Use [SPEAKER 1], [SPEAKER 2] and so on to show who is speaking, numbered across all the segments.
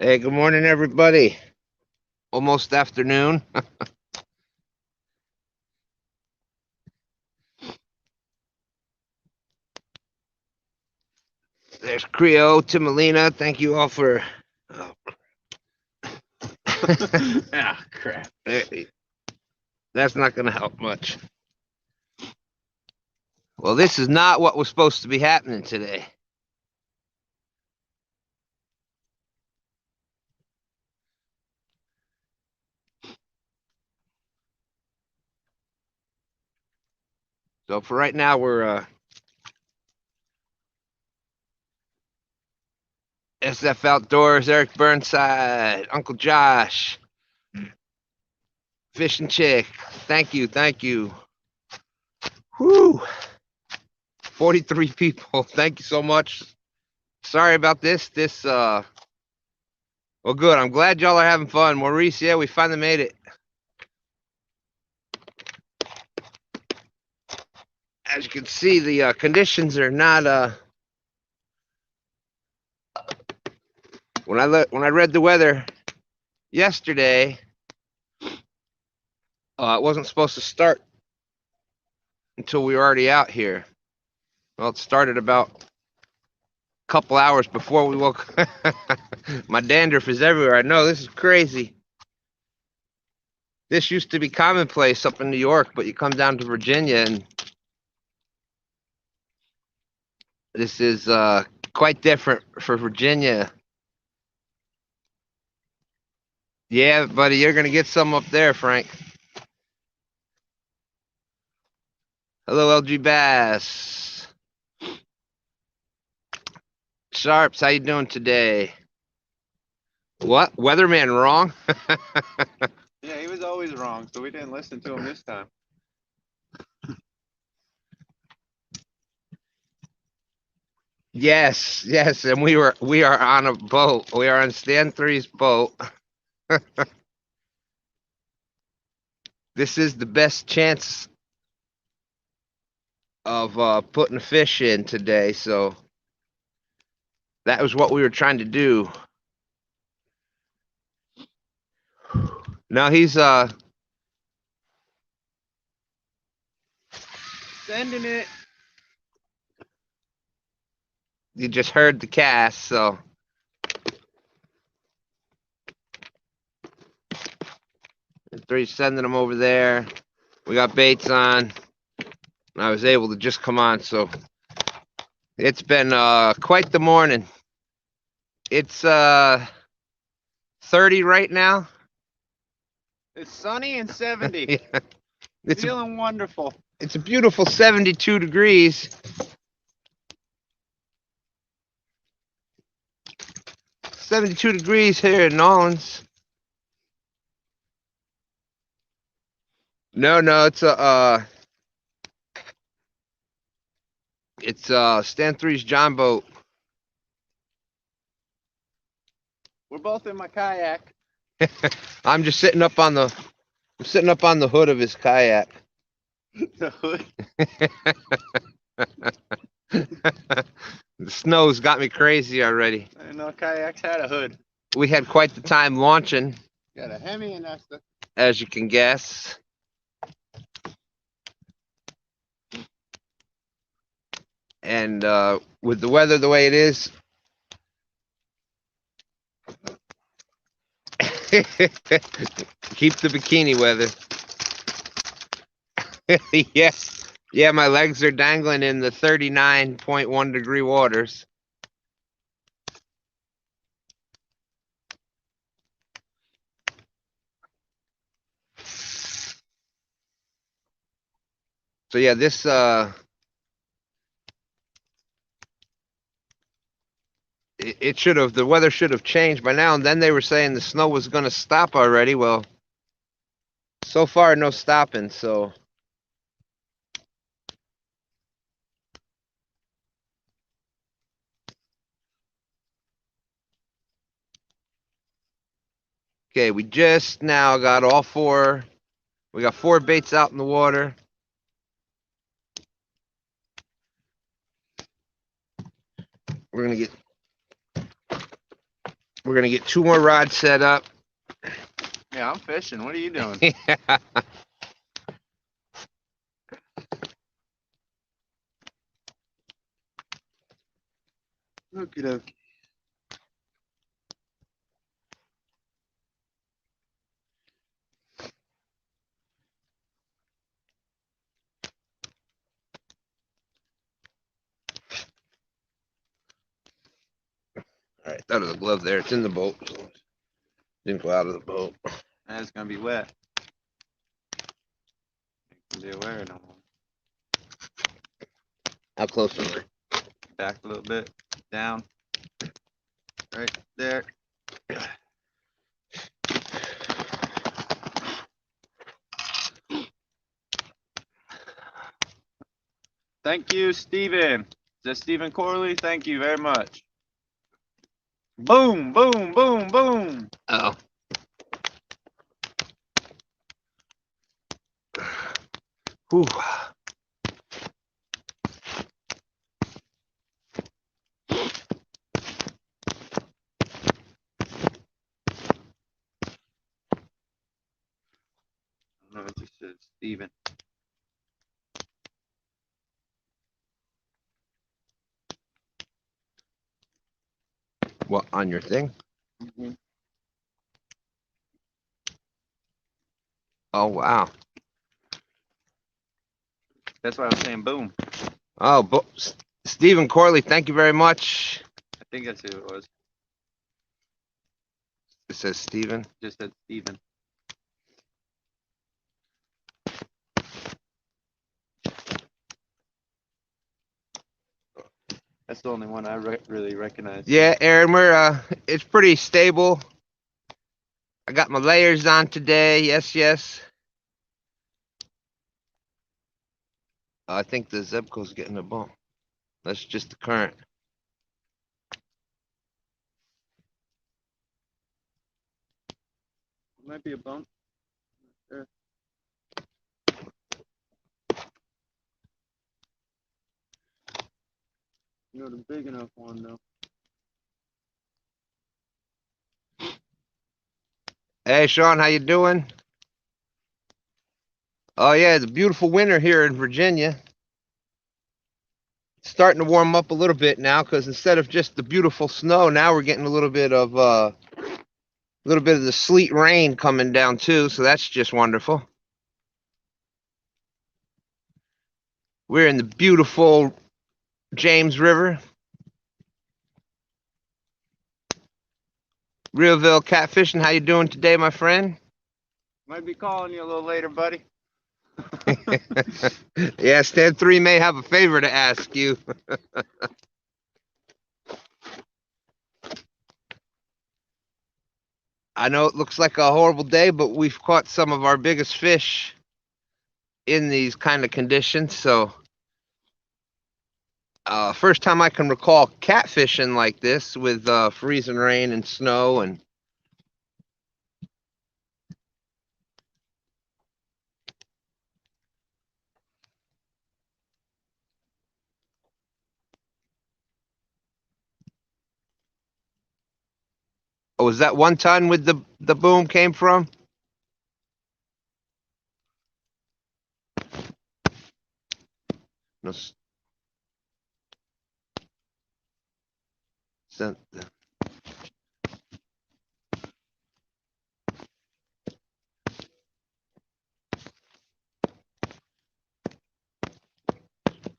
[SPEAKER 1] Hey, good morning, everybody. Almost afternoon. There's Creo, Timalina. Thank you all for. Oh,
[SPEAKER 2] Ah, crap.
[SPEAKER 1] that's not going to help much. Well, this is not what was supposed to be happening today. So for right now, we're SF Outdoors, Eric Burnside, Uncle Josh, Fishing Chick. Thank you, thank you. Whoo! 43 people. Thank you so much. Sorry about this. Well, good. I'm glad y'all are having fun. Maurice, yeah, we finally made it. As you can see, the conditions are not. When I read the weather yesterday, it wasn't supposed to start until we were already out here. Well, it started about a couple hours before we woke. My dandruff is everywhere. I know, this is crazy. This used to be commonplace up in New York, but you come down to Virginia and this is quite different for Virginia. Yeah, buddy, you're gonna get some up there, Frank. Hello, LG Bass. Sharps, how you doing today? What? Weatherman wrong?
[SPEAKER 2] Yeah, he was always wrong, so we didn't listen to him this time.
[SPEAKER 1] Yes, yes, and we are on a boat. We are on Stan 3's boat. This is the best chance of putting a fish in today, so that was what we were trying to do. Now he's
[SPEAKER 2] Sending it.
[SPEAKER 1] you just heard the cast, so three's sending them over there. We got baits on. I was able to just come on, so it's been quite the morning. It's 30 right now.
[SPEAKER 2] It's sunny and 70.
[SPEAKER 1] Yeah. It's
[SPEAKER 2] Feeling wonderful.
[SPEAKER 1] It's a beautiful 72 degrees. 72 degrees here in Nolans. No, it's Stan 3's John boat.
[SPEAKER 2] We're both in my kayak.
[SPEAKER 1] I'm just sitting up on the hood of his kayak.
[SPEAKER 2] The hood.
[SPEAKER 1] The snow's got me crazy already.
[SPEAKER 2] I didn't know kayaks had a hood.
[SPEAKER 1] We had quite the time launching,
[SPEAKER 2] Got a Hemi and that's the.
[SPEAKER 1] as you can guess. And with the weather the way it is, keep the bikini weather. Yes. Yeah, my legs are dangling in the 39.1 degree waters. So yeah, this it should have, the weather should have changed by now, and then they were saying the snow was going to stop already. Well, so far no stopping, so okay, we just now got all four. We got 4 baits out in the water. We're gonna get We're gonna get 2 more rods set up.
[SPEAKER 2] Yeah, I'm fishing. What are you doing? Okie dokie.
[SPEAKER 1] All right, out of the glove there. It's in the boat. Didn't go out of the boat.
[SPEAKER 2] And it's gonna be wet. Be aware no more.
[SPEAKER 1] How close am I?
[SPEAKER 2] Back a little bit. Down. Right there. Thank you, Stephen. Is that Stephen Corley? Thank you very much. Boom, boom, boom, boom.
[SPEAKER 1] Oh. Whew.
[SPEAKER 2] I don't know what this is, Stephen.
[SPEAKER 1] What, on your thing?
[SPEAKER 2] Mm-hmm.
[SPEAKER 1] Oh, wow.
[SPEAKER 2] That's why I was saying boom.
[SPEAKER 1] Oh, Stephen Corley, thank you very much.
[SPEAKER 2] I think that's who it was.
[SPEAKER 1] It says Stephen.
[SPEAKER 2] Just said Stephen. That's the only one I really recognize.
[SPEAKER 1] Yeah, Aaron, it's pretty stable. I got my layers on today. Yes, yes. I think the Zebco's getting a bump. That's just the current.
[SPEAKER 2] Might be a bump. There. You know the big enough one though.
[SPEAKER 1] Hey, Sean, how you doing? Oh, yeah, it's a beautiful winter here in Virginia. It's starting to warm up a little bit now because instead of just the beautiful snow, now we're getting a little bit of the sleet rain coming down too. So that's just wonderful. We're in the beautiful James River. Reelville Catfishing, how you doing today, my friend?
[SPEAKER 2] Might be calling you a little later, buddy.
[SPEAKER 1] Yeah, Stand 3 may have a favor to ask you. I know it looks like a horrible day, but we've caught some of our biggest fish in these kind of conditions. So first time I can recall catfishing like this with freezing rain and snow. And oh, was that 1 ton with the boom came from? No.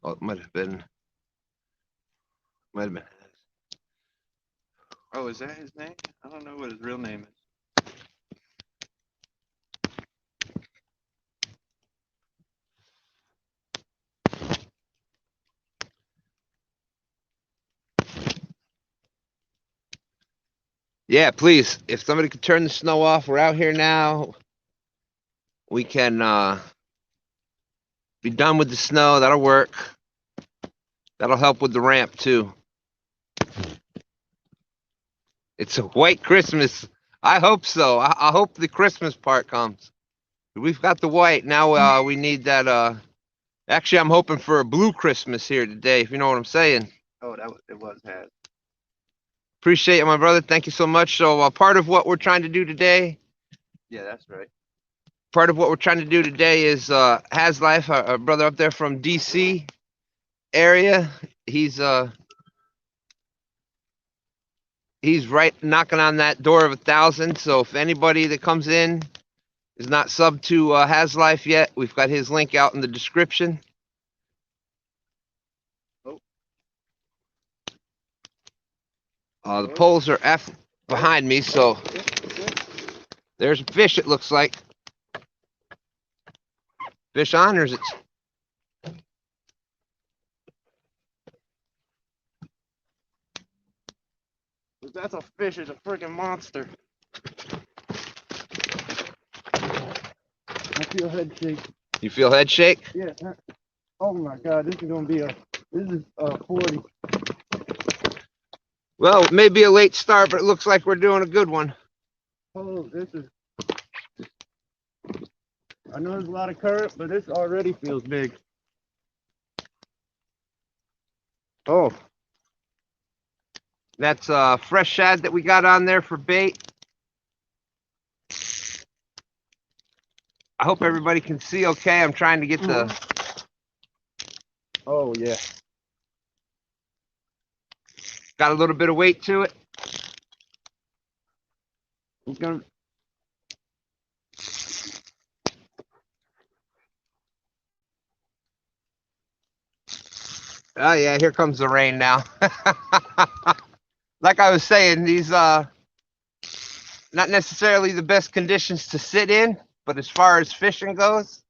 [SPEAKER 1] Oh, it might have been.
[SPEAKER 2] Oh, is that his name? I don't know what his real name is.
[SPEAKER 1] Yeah, please. If somebody could turn the snow off, we're out here now. We can be done with the snow. That'll work. That'll help with the ramp too. It's a white Christmas. I hope so. I hope the Christmas part comes. We've got the white. Now we need that. Actually, I'm hoping for a blue Christmas here today, if you know what I'm saying.
[SPEAKER 2] Oh, it was Haz.
[SPEAKER 1] Appreciate it, my brother. Thank you so much. So part of what we're trying to do today,
[SPEAKER 2] Yeah, that's right.
[SPEAKER 1] is Haz Life, our brother up there from DC area. He's right knocking on that door of 1,000. So if anybody that comes in is not sub to Haz Life yet, we've got his link out in the description. The poles are behind me, so there's a fish, it looks like. Fish on, or is it?
[SPEAKER 2] If that's a fish, it's a freaking monster. I feel head shake.
[SPEAKER 1] You feel head shake?
[SPEAKER 2] Yeah. Oh my God, this is 40.
[SPEAKER 1] Well, it may be a late start, but it looks like we're doing a good one.
[SPEAKER 2] Oh, I know there's a lot of current, but this already feels big.
[SPEAKER 1] Oh, that's fresh shad that we got on there for bait. I hope everybody can see okay. I'm trying to get the...
[SPEAKER 2] Oh yeah.
[SPEAKER 1] Got a little bit of weight to it.
[SPEAKER 2] It's gonna...
[SPEAKER 1] Oh yeah, here comes the rain now. Like I was saying, these not necessarily the best conditions to sit in, but as far as fishing goes,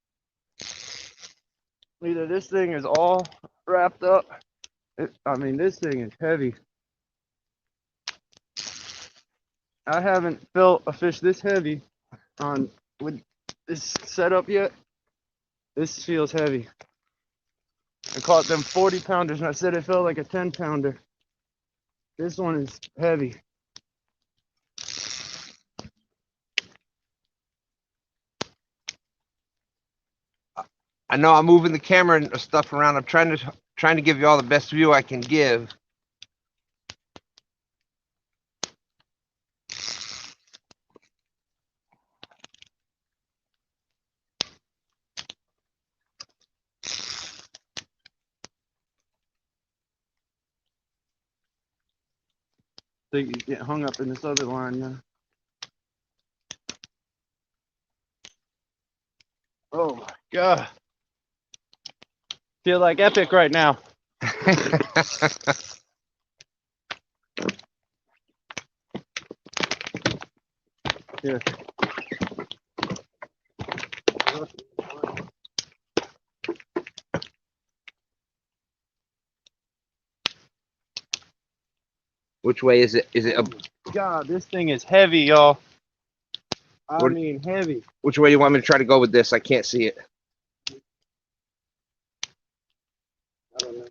[SPEAKER 2] Either this thing is all wrapped up. I mean, this thing is heavy. I haven't felt a fish this heavy with this setup yet. This feels heavy. I caught them 40 pounders and I said it felt like a 10 pounder. This one is heavy.
[SPEAKER 1] I know I'm moving the camera and stuff around. I'm trying to give you all the best view I can give.
[SPEAKER 2] So you get hung up in this other line now. Oh my God. Feel like epic right now. Here.
[SPEAKER 1] Which way is it? Is it a...
[SPEAKER 2] God, this thing is heavy, y'all. I mean heavy.
[SPEAKER 1] Which way do you want me to try to go with this? I can't see it.
[SPEAKER 2] I don't know.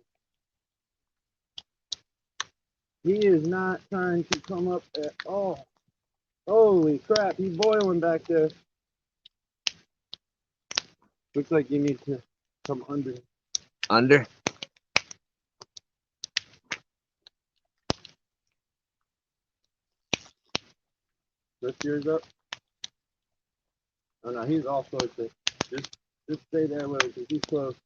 [SPEAKER 2] He is not trying to come up at all. Holy crap, he's boiling back there. Looks like you need to come under.
[SPEAKER 1] Under?
[SPEAKER 2] Lift yours up. Oh no, he's all close there. Just stay there with him because he's close.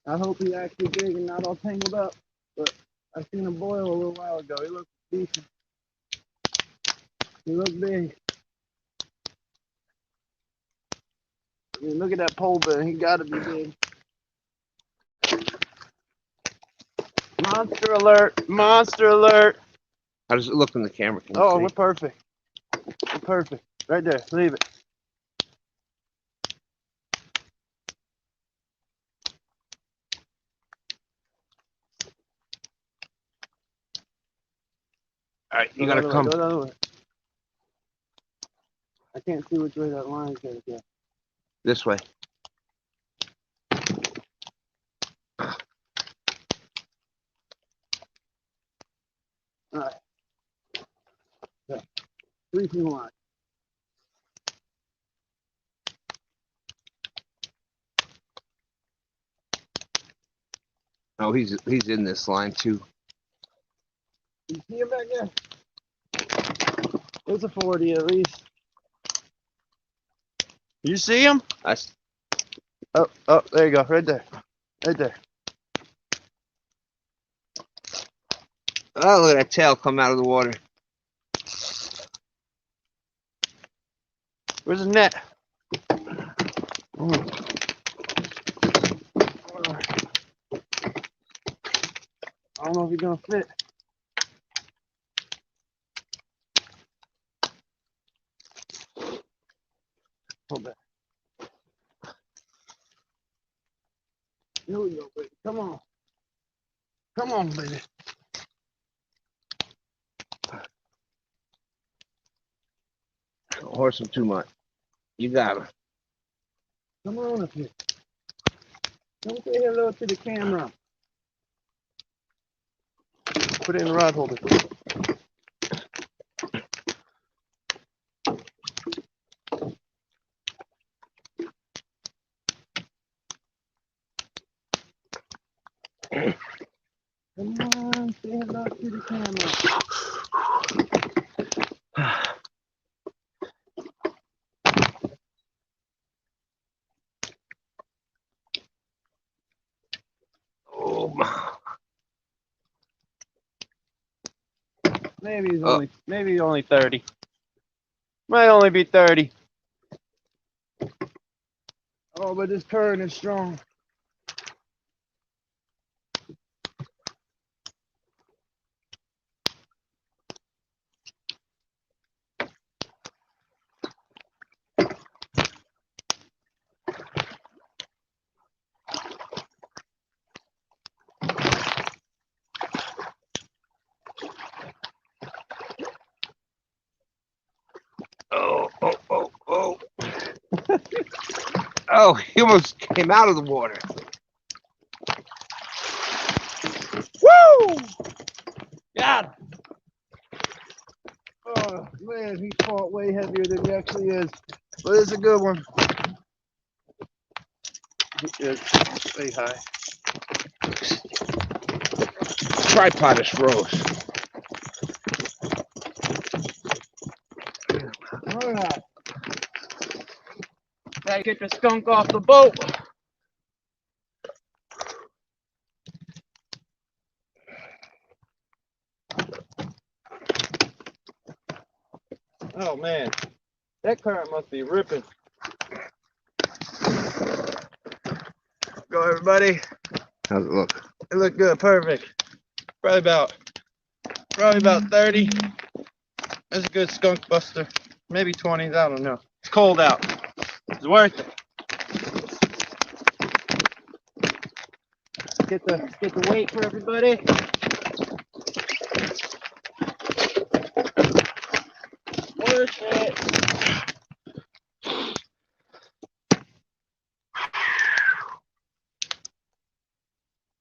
[SPEAKER 2] I hope he's actually big and not all tangled up. But I seen him boil a little while ago. He looked decent. He looked big. I mean, look at that pole bit. He got to be big. Monster alert! Monster alert!
[SPEAKER 1] How does it look in the camera? Can you
[SPEAKER 2] Oh,
[SPEAKER 1] see?
[SPEAKER 2] we're perfect. We're perfect. Right there. Leave it.
[SPEAKER 1] All right, you gotta come
[SPEAKER 2] Go the other way. I can't see which way that line goes. Yeah.
[SPEAKER 1] this way.
[SPEAKER 2] All right. Yeah. 3, 2, 1.
[SPEAKER 1] Oh, he's in this line too.
[SPEAKER 2] You see him back there? It's a 40 at least. You see him? Oh, there you go, right there. Right there.
[SPEAKER 1] Oh, look at that tail come out of the water.
[SPEAKER 2] Where's the net? I don't know if he's gonna fit. Hold that. Here we go, baby. Come on. Come on, baby.
[SPEAKER 1] Don't horse him too much. You got him.
[SPEAKER 2] Come on up here. Come say hello to the camera. Put it in the rod holder. Come on, say hello to the camera.
[SPEAKER 1] Oh my.
[SPEAKER 2] Maybe he's only 30. Might only be 30. Oh, but this current is strong.
[SPEAKER 1] Oh. Oh, he almost came out of the water.
[SPEAKER 2] Woo! Got him. Oh, man, he fought way heavier than he actually is. But it's a good one. He is way high.
[SPEAKER 1] Tripod is froze.
[SPEAKER 2] All right. Gotta get the skunk off the boat. Oh man, that current must be ripping. Go everybody.
[SPEAKER 1] How's it look?
[SPEAKER 2] It looked good, perfect. Probably about 30. That's a good skunk buster. Maybe 20s, I don't know. It's cold out. It's worth it. Get the weight for everybody. Worth it.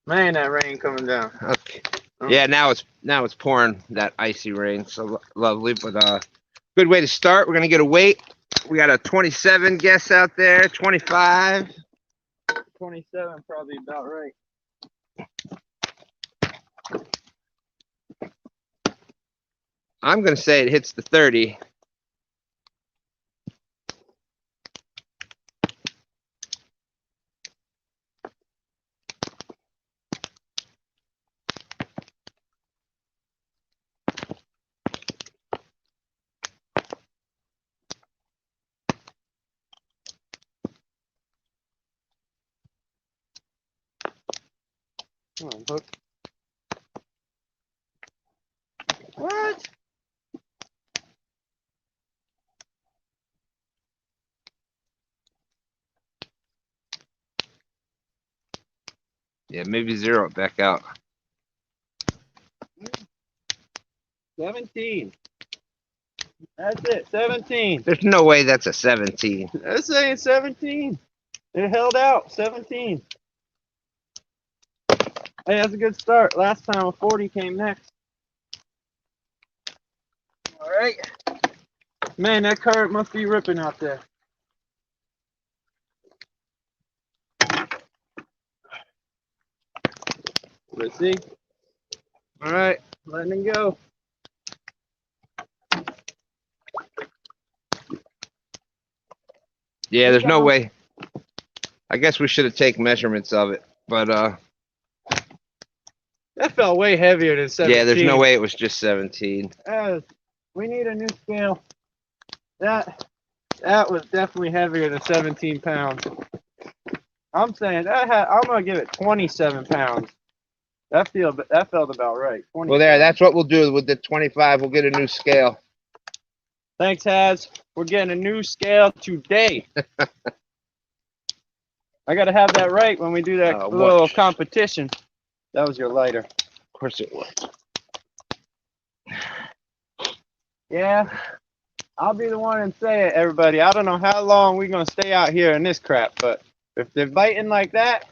[SPEAKER 2] Man, that rain coming down.
[SPEAKER 1] Okay. Yeah, now it's pouring that icy rain. So lovely, but good way to start. We're gonna get a weight. We got a 27 guess out there, 25.
[SPEAKER 2] 27, probably about right.
[SPEAKER 1] I'm gonna say it hits the 30.
[SPEAKER 2] Come on, hook. What?
[SPEAKER 1] Yeah, maybe zero it back out.
[SPEAKER 2] 17. That's it, 17.
[SPEAKER 1] There's no way that's a 17.
[SPEAKER 2] That's saying 17. It held out, 17. Hey, that's a good start. Last time a 40 came next. All right. Man, that current must be ripping out there. it. See? All right, letting it go.
[SPEAKER 1] Yeah, there's no way. I guess we should have taken measurements of it, but
[SPEAKER 2] that felt way heavier than 17.
[SPEAKER 1] yeah, there's no way it was just 17.
[SPEAKER 2] We need a new scale. That was definitely heavier than 17 pounds. I'm saying I'm gonna give it 27 pounds. That felt about right.
[SPEAKER 1] Well, there, that's what we'll do with the 25. We'll get a new scale.
[SPEAKER 2] Thanks, Haz. We're getting a new scale today. I gotta have that right when we do that little competition. That was your lighter.
[SPEAKER 1] Of course it was.
[SPEAKER 2] Yeah, I'll be the one and say it, everybody. I don't know how long we're gonna stay out here in this crap, but if they're biting like that,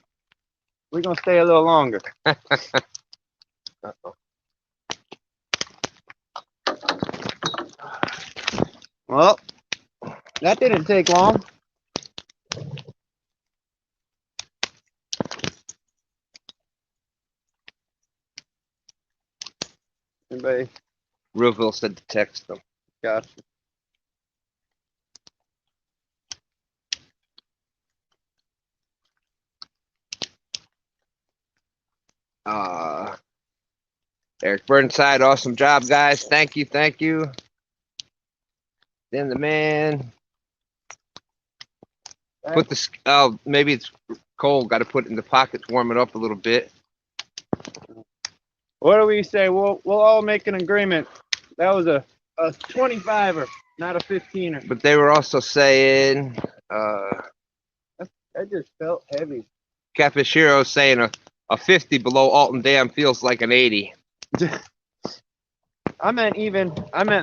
[SPEAKER 2] we're gonna stay a little longer.
[SPEAKER 1] Uh-oh.
[SPEAKER 2] Well, that didn't take long. Anybody?
[SPEAKER 1] Rooville said to text them.
[SPEAKER 2] Gotcha.
[SPEAKER 1] Eric Burnside, awesome job, guys. Thank you, thank you. Then the man. Put the, oh, maybe it's cold. Got to put it in the pockets, warm it up a little bit.
[SPEAKER 2] What do we say? We'll all make an agreement. That was a 25er, not a 15er.
[SPEAKER 1] But they were also saying,
[SPEAKER 2] that just felt heavy.
[SPEAKER 1] Catfish Hero saying a 50 below Alton Dam feels like an 80.
[SPEAKER 2] I meant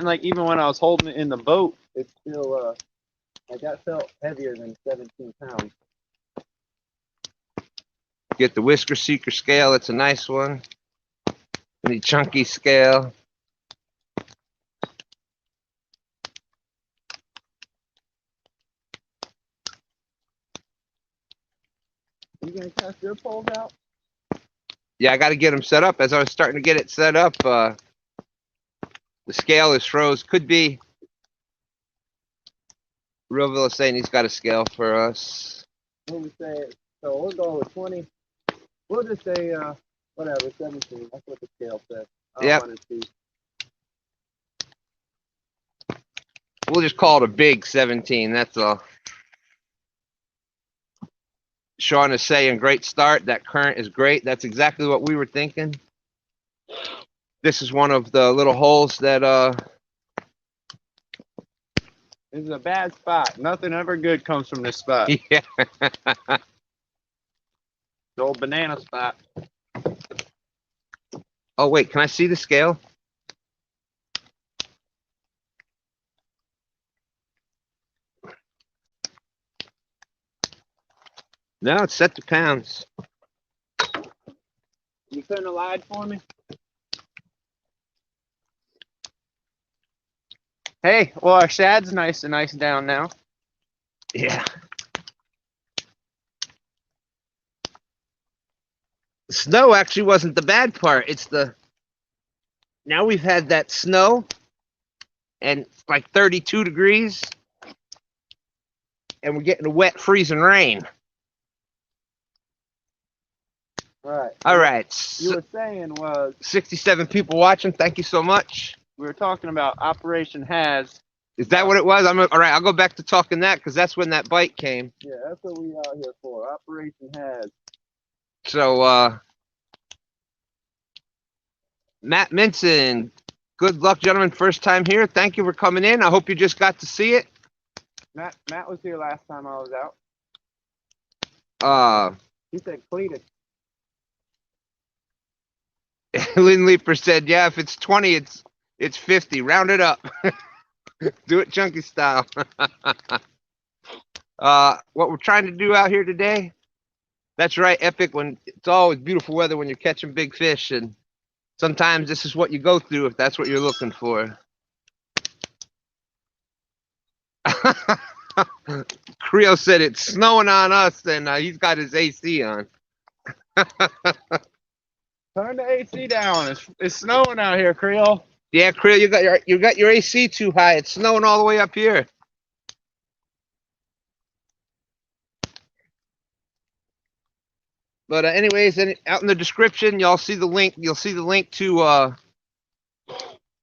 [SPEAKER 2] like even when I was holding it in the boat, it still like that felt heavier than 17 pounds.
[SPEAKER 1] Get the Whisker Seeker scale. It's a nice one. The chunky scale.
[SPEAKER 2] You gonna cast your poles out?
[SPEAKER 1] Yeah, I got to get them set up. As I was starting to get it set up, the scale is froze. Could be. Realville is saying he's got a scale for us.
[SPEAKER 2] What we say? So we'll go with 20. We'll just say whatever, 17. That's what the scale says.
[SPEAKER 1] Yep. We'll just call it a big 17. That's all. Sean is saying, great start. That current is great. That's exactly what we were thinking. This is one of the little holes that
[SPEAKER 2] this is a bad spot. Nothing ever good comes from this spot.
[SPEAKER 1] Yeah.
[SPEAKER 2] The old banana spot.
[SPEAKER 1] Oh wait, can I see the scale? No, it's set to pounds.
[SPEAKER 2] You couldn't have lied for me? Hey, well, our shad's nice down now.
[SPEAKER 1] Yeah. The snow actually wasn't the bad part. It's the, now we've had that snow and it's like 32 degrees and we're getting a wet freezing rain.
[SPEAKER 2] Right.
[SPEAKER 1] All right.
[SPEAKER 2] You were saying was
[SPEAKER 1] 67 people watching. Thank you so much.
[SPEAKER 2] We were talking about Operation Haz.
[SPEAKER 1] Is that what it was? All right. I'll go back to talking that because that's when that bite came.
[SPEAKER 2] Yeah, that's what we out here for. Operation Haz.
[SPEAKER 1] So, Matt Minson, good luck, gentlemen. First time here. Thank you for coming in. I hope you just got to see it.
[SPEAKER 2] Matt was here last time I was out. He said cleated.
[SPEAKER 1] Lynn Leaper said, yeah, if it's 20, it's 50. Round it up. Do it chunky style. What we're trying to do out here today, that's right, Epic, when it's always beautiful weather when you're catching big fish, and sometimes this is what you go through if that's what you're looking for. Creo said it's snowing on us, and he's got his AC on.
[SPEAKER 2] Turn the AC down. It's snowing out here, Creole.
[SPEAKER 1] Yeah, Creel, you got your AC too high. It's snowing all the way up here. But anyways, out in the description, y'all see the link. You'll see the link to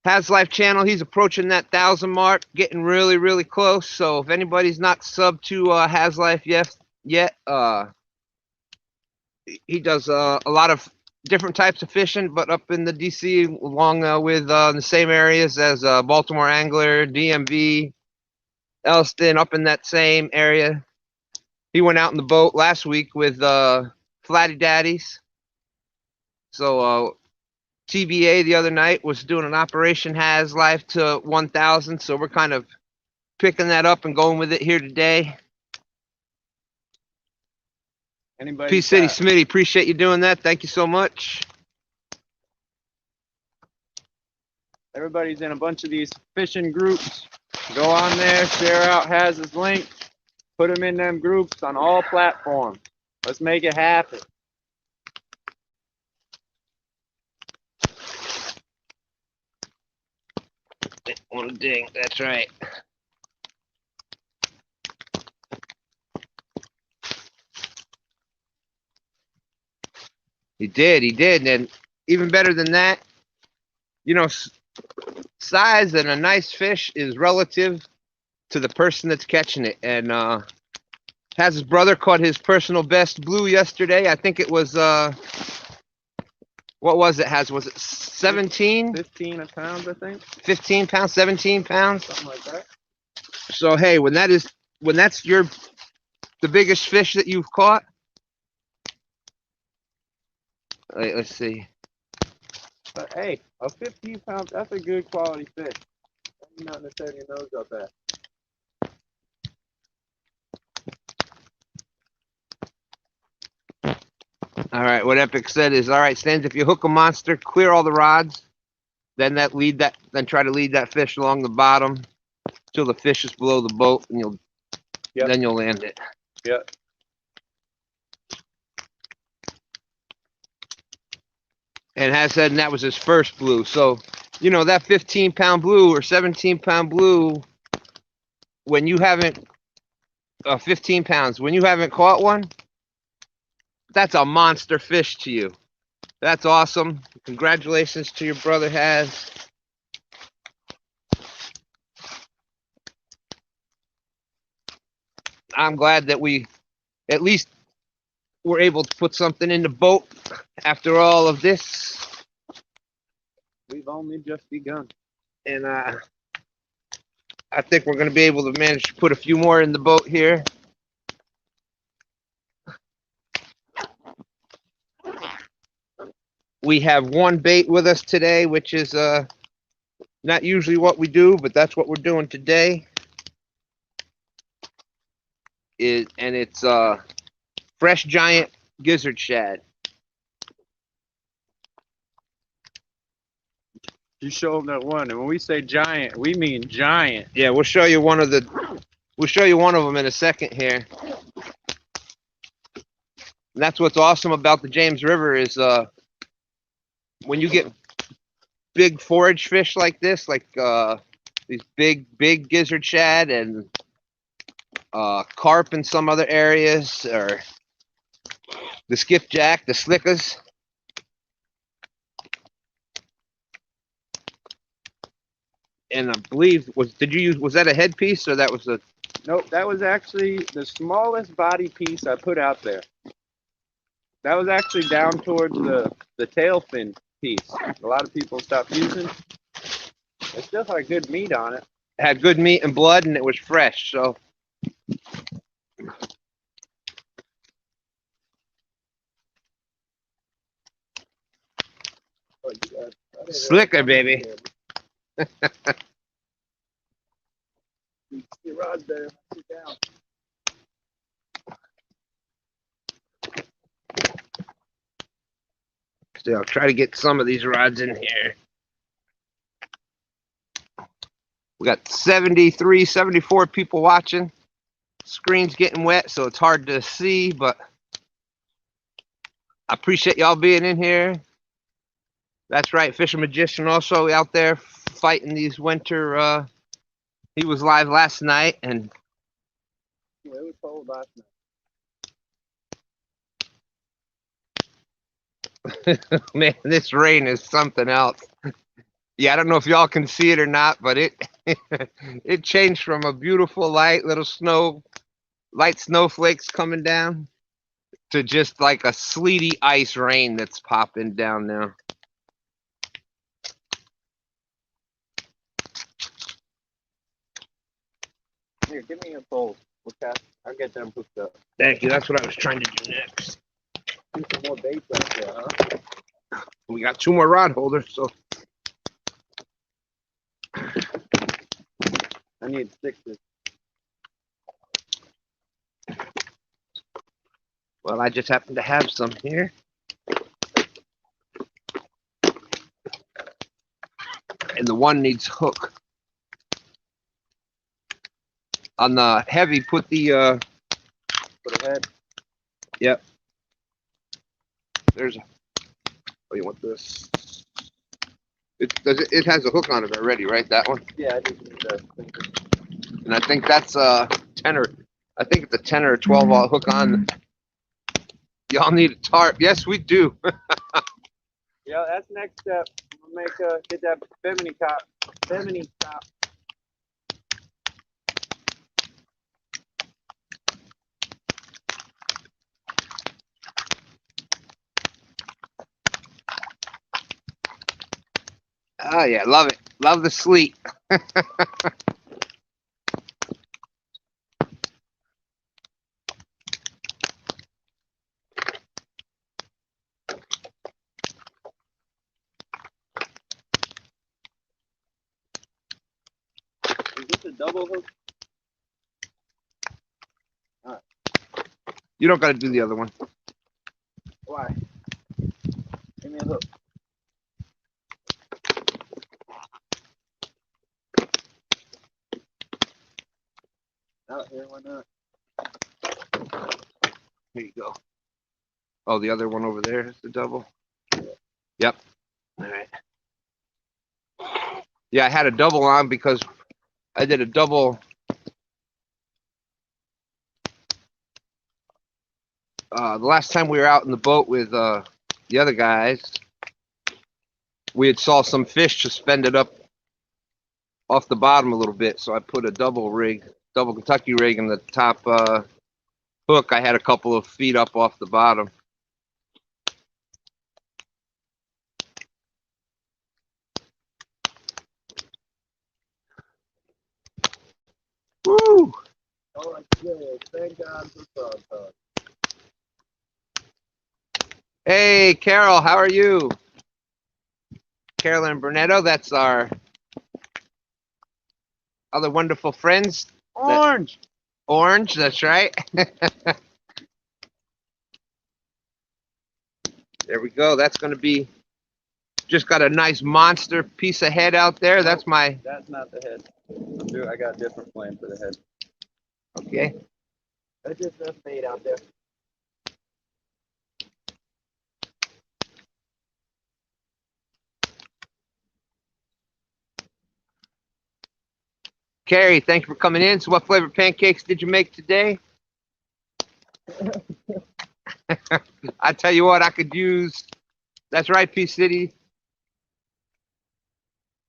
[SPEAKER 1] Haz Life channel. He's approaching that 1,000 mark, getting really, really close. So if anybody's not subbed to Haz Life yet, he does a lot of different types of fishing, but up in the DC, along with the same areas as Baltimore Angler, DMV, Elston, up in that same area. He went out in the boat last week with Flatty Daddies. So TBA the other night was doing an Operation Haz Life to 1,000. So we're kind of picking that up and going with it here today. Peace City Smitty, appreciate you doing that. Thank you so much.
[SPEAKER 2] Everybody's in a bunch of these fishing groups. Go on there, share out Haz's link, put them in them groups on all platforms. Let's make it happen.
[SPEAKER 1] Want to ding, that's right. He did. And even better than that, you know, size and a nice fish is relative to the person that's catching it. And Haz's brother caught his personal best blue yesterday. I think it was, what was it, Haz? Was it 17?
[SPEAKER 2] 15 pounds, I think.
[SPEAKER 1] 15 pounds, 17 pounds?
[SPEAKER 2] Something like that.
[SPEAKER 1] So, hey, when that's the biggest fish that you've caught, let's see.
[SPEAKER 2] But hey, a 15 pound, that's a good quality fish. You're not gonna turn your nose up at.
[SPEAKER 1] All right, what Epic said is, all right, Stans, if you hook a monster, clear all the rods, then try to lead that fish along the bottom till the fish is below the boat, and then you'll land it.
[SPEAKER 2] Yep.
[SPEAKER 1] And Haz said, and that was his first blue. So, you know, that 15-pound blue or 17-pound blue, when you haven't, 15 pounds, when you haven't caught one, that's a monster fish to you. That's awesome. Congratulations to your brother, Haz. I'm glad that we at least were able to put something in the boat after all of this.
[SPEAKER 2] We've only just begun.
[SPEAKER 1] And I think we're going to be able to manage to put a few more in the boat here. We have one bait with us today, which is not usually what we do, but that's what we're doing today. It's fresh giant gizzard shad.
[SPEAKER 2] You show them that one, and when we say giant, we mean giant.
[SPEAKER 1] Yeah, we'll show you one of them in a second here. And that's what's awesome about the James River is when you get big forage fish like this, like these big gizzard shad and carp in some other areas, or the skipjack, the slickas. And I believe was that a headpiece or that was a?
[SPEAKER 2] Nope, that was actually the smallest body piece I put out there. That was actually down towards the tail fin piece. A lot of people stopped using. It still had good meat on it.
[SPEAKER 1] It had good meat and blood, and it was fresh. So. Slicker, baby.
[SPEAKER 2] Your rod's there. Sit down.
[SPEAKER 1] So I'll try to get some of these rods in here. We got 73, 74 people watching. Screen's getting wet, so it's hard to see, but I appreciate y'all being in here. That's right, Fishing Magician also out there fighting these winter. He was live last night, and
[SPEAKER 2] Yeah, it was cold last night.
[SPEAKER 1] man, this rain is something else. Yeah, I don't know if y'all can see it or not, but it it changed from a beautiful light little light snowflakes coming down to just like a sleety ice rain that's popping down now.
[SPEAKER 2] Here, give me your pole. Okay, I'll get them hooked up.
[SPEAKER 1] Thank you. That's what I was trying to do next.
[SPEAKER 2] Do some more baits right there, huh?
[SPEAKER 1] We got 2 more rod holders, so
[SPEAKER 2] I need 6s.
[SPEAKER 1] well, I just happen to have some here. And the one needs hook. On the heavy, put the
[SPEAKER 2] Put a head.
[SPEAKER 1] Yep. There's a. Oh, you want this? It has a hook on it already, right? That one.
[SPEAKER 2] Yeah, I just need the.
[SPEAKER 1] And I think that's a 10 or. I think it's a 10 or a 12 hook on. Y'all need a tarp. Yes, we do.
[SPEAKER 2] Yeah, that's next step. I'm gonna get that Bimini top. Bimini top.
[SPEAKER 1] Oh yeah, love it. Love the sleet.
[SPEAKER 2] Is this a double hook?
[SPEAKER 1] You don't got to do the other one.
[SPEAKER 2] Why? Give me a hook. Out here, why not?
[SPEAKER 1] Here you go. Oh, the other one over there is the double. Yep. All right. Yeah, I had a double on because I did a double. The last time we were out in the boat with the other guys, we had saw some fish suspended up off the bottom a little bit, so I put a double Kentucky rig in the top hook. I had a couple of feet up off the bottom. Woo!
[SPEAKER 2] Oh, that's good. Thank God for frog talk.
[SPEAKER 1] Hey, Carol, how are you? Carolyn Burnetto, that's our other wonderful friends.
[SPEAKER 2] Orange!
[SPEAKER 1] Orange, that's right. There we go. That's going to be, just got a nice monster piece of head out there. That's my,
[SPEAKER 2] That's not the head. I got a different plan for the head.
[SPEAKER 1] okay.
[SPEAKER 2] That's just a bait out there.
[SPEAKER 1] Carrie, thanks for coming in. So what flavor pancakes did you make today? I tell you what, I could use, that's right, P City.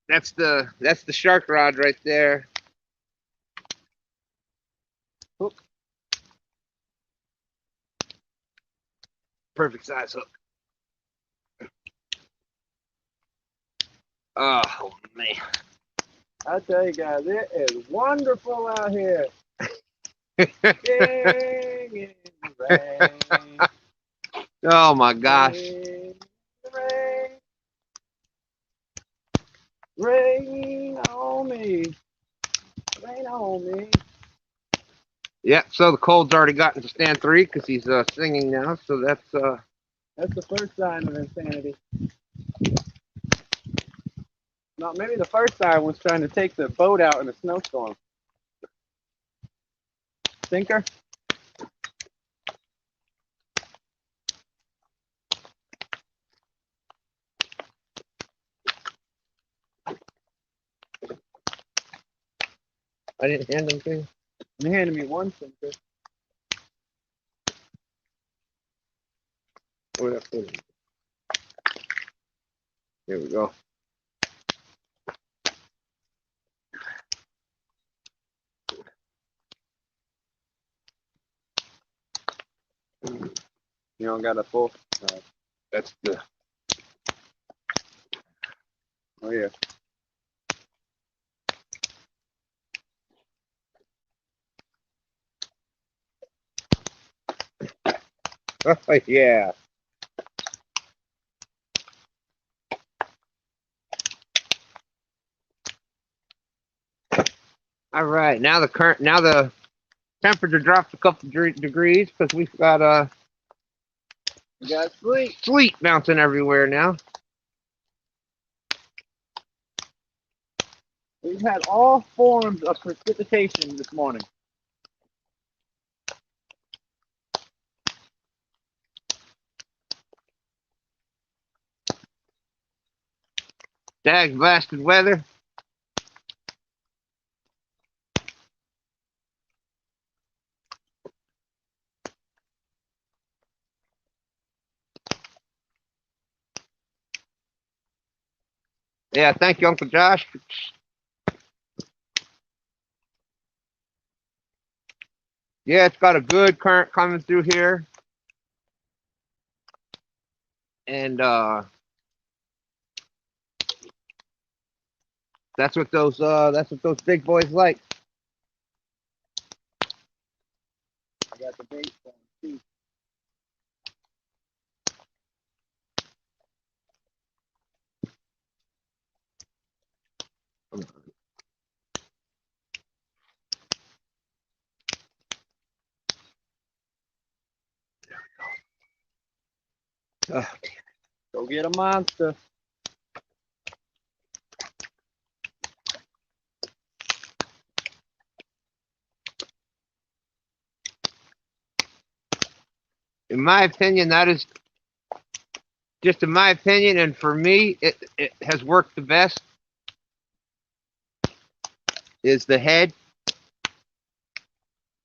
[SPEAKER 1] That's the shark rod right there. Hook. Perfect size hook. Oh man.
[SPEAKER 2] I tell you guys, it is wonderful out here. Sing in the rain.
[SPEAKER 1] Oh my gosh.
[SPEAKER 2] Rain, rain, rain on me. Rain on me.
[SPEAKER 1] Yeah, so the cold's already gotten to stand 3 because he's singing now. So that's
[SPEAKER 2] the first sign of insanity. No, maybe the first sign was trying to take the boat out in a snowstorm. Sinker?
[SPEAKER 1] I didn't hand them to you.
[SPEAKER 2] You handed me one sinker.
[SPEAKER 1] Where'd I put it? Here we go.
[SPEAKER 2] You don't got a full.
[SPEAKER 1] That's the.
[SPEAKER 2] Oh yeah.
[SPEAKER 1] Oh yeah. All right. Now the temperature dropped a couple degrees because we've got
[SPEAKER 2] You got sleep.
[SPEAKER 1] sleet mounting everywhere now.
[SPEAKER 2] We've had all forms of precipitation this morning.
[SPEAKER 1] Dag blasted weather. Yeah, thank you, Uncle Josh. Yeah, it's got a good current coming through here. And that's what those big boys like.
[SPEAKER 2] I got the bait on too.
[SPEAKER 1] Oh,
[SPEAKER 2] Go get a monster.
[SPEAKER 1] in my opinion, that is just in my opinion, and for me, it has worked the best. Is the head.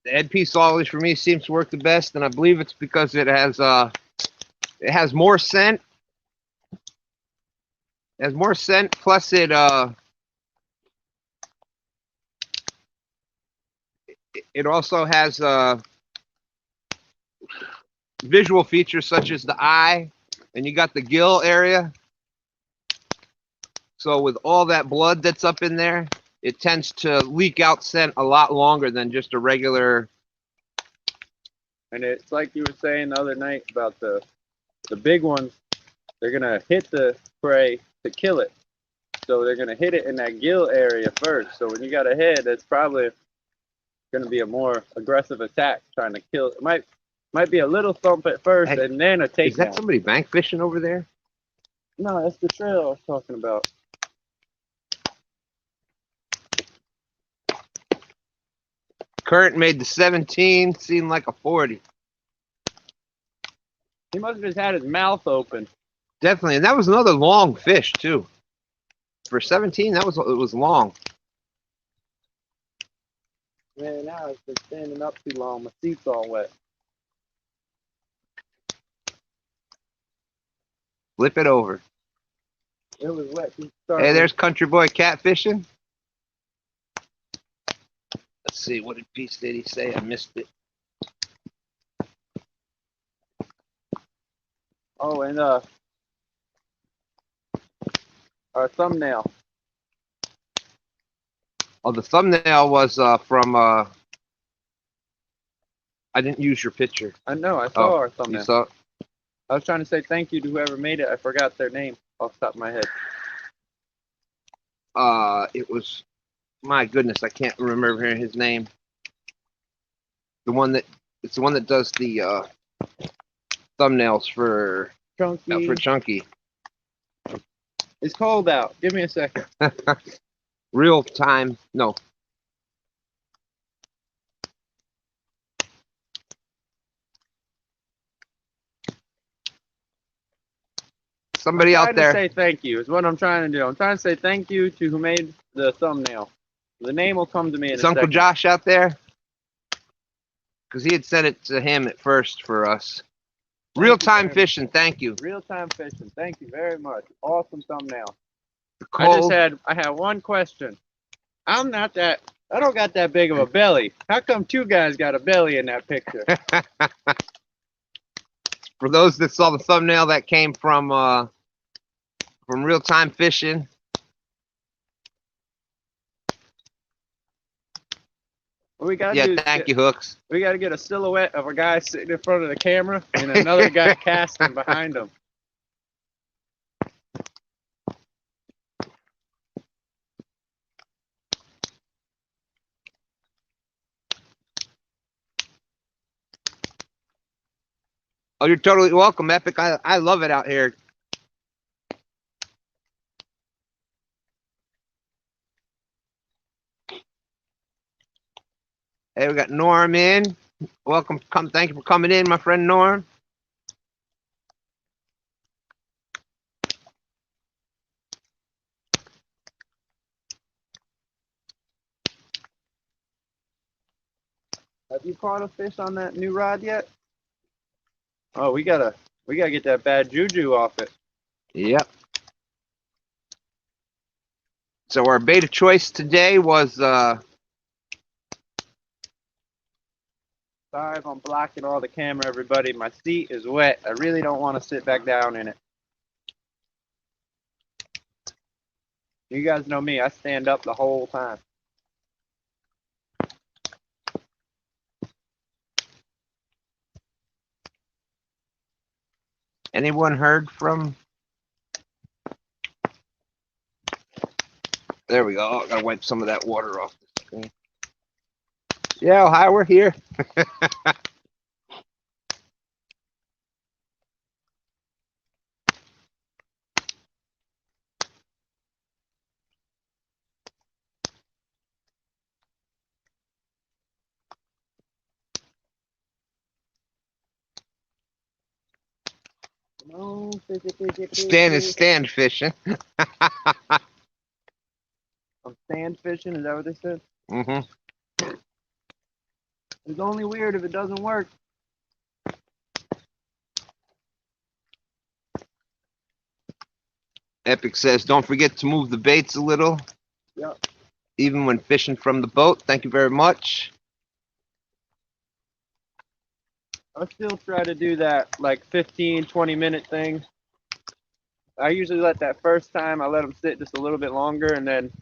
[SPEAKER 1] The headpiece always for me seems to work the best, and I believe it's because it has more scent. It has more scent, plus it also has visual features such as the eye, and you got the gill area. So with all that blood that's up in there, it tends to leak out scent a lot longer than just a regular.
[SPEAKER 2] And it's like you were saying the other night about the big ones. They're gonna hit the prey to kill it. So they're gonna hit it in that gill area first. So when you got a head, that's probably gonna be a more aggressive attack, trying to kill it. Might be a little thump at first,
[SPEAKER 1] Hey,
[SPEAKER 2] and then a takedown.
[SPEAKER 1] Is that somebody bank fishing over there?
[SPEAKER 2] No, that's the trail I was talking about.
[SPEAKER 1] Current made the 17 seem like a 40.
[SPEAKER 2] He must have just had his mouth open.
[SPEAKER 1] Definitely, and that was another long fish too. For 17, it was long.
[SPEAKER 2] Man, now it's been standing up too long. My feet's all wet.
[SPEAKER 1] Flip it over.
[SPEAKER 2] It was wet.
[SPEAKER 1] Hey, there's Country Boy Catfishing. Let's see, what piece did he say? I missed it.
[SPEAKER 2] Oh, and our thumbnail.
[SPEAKER 1] Oh, the thumbnail was from. I didn't use your picture.
[SPEAKER 2] I know. I saw our thumbnail.
[SPEAKER 1] You saw?
[SPEAKER 2] I was trying to say thank you to whoever made it. I forgot their name off the top of my head.
[SPEAKER 1] It was. My goodness, I can't remember his name. It's the one that does the thumbnails for
[SPEAKER 2] Chunky.
[SPEAKER 1] For Chunky.
[SPEAKER 2] It's cold out. Give me a second.
[SPEAKER 1] Real time. No. somebody out there.
[SPEAKER 2] I'm trying to say thank you is what I'm trying to do. I'm trying to say thank you to who made the thumbnail. The name will come to me in
[SPEAKER 1] Is
[SPEAKER 2] a
[SPEAKER 1] Uncle
[SPEAKER 2] second.
[SPEAKER 1] Josh out there? Because he had sent it to him at first for us. Real Time Fishing, thank you.
[SPEAKER 2] Real Time Fishing, thank you very much. Awesome thumbnail.
[SPEAKER 1] Cold.
[SPEAKER 2] I had one question. I don't got that big of a belly. How come two guys got a belly in that picture?
[SPEAKER 1] For those that saw the thumbnail, that came from Real Time Fishing.
[SPEAKER 2] What we gotta
[SPEAKER 1] Yeah, thank you, Hooks.
[SPEAKER 2] We gotta get a silhouette of a guy sitting in front of the camera and another guy casting behind him.
[SPEAKER 1] Oh, you're totally welcome, Epic. I love it out here. Hey, we got Norm in. Welcome. Thank you for coming in, my friend Norm.
[SPEAKER 2] Have you caught a fish on that new rod yet? Oh, we gotta get that bad juju off it.
[SPEAKER 1] Yep. So our bait of choice today was
[SPEAKER 2] Sorry if I'm blocking all the camera, everybody. My seat is wet. I really don't want to sit back down in it. You guys know me. I stand up the whole time.
[SPEAKER 1] anyone heard from? There we go. Oh, I gotta wipe some of that water off the screen. Yeah, hi, we're here.
[SPEAKER 2] No,
[SPEAKER 1] Stan is stand fishing.
[SPEAKER 2] I'm stand fishing. Is that what they said?
[SPEAKER 1] Mm-hmm.
[SPEAKER 2] It's only weird if it doesn't work.
[SPEAKER 1] Epic says, don't forget to move the baits a little.
[SPEAKER 2] Yep.
[SPEAKER 1] Even when fishing from the boat. Thank you very much.
[SPEAKER 2] I still try to do that like 15, 20-minute thing. I usually let that first time, I let them sit just a little bit longer, and then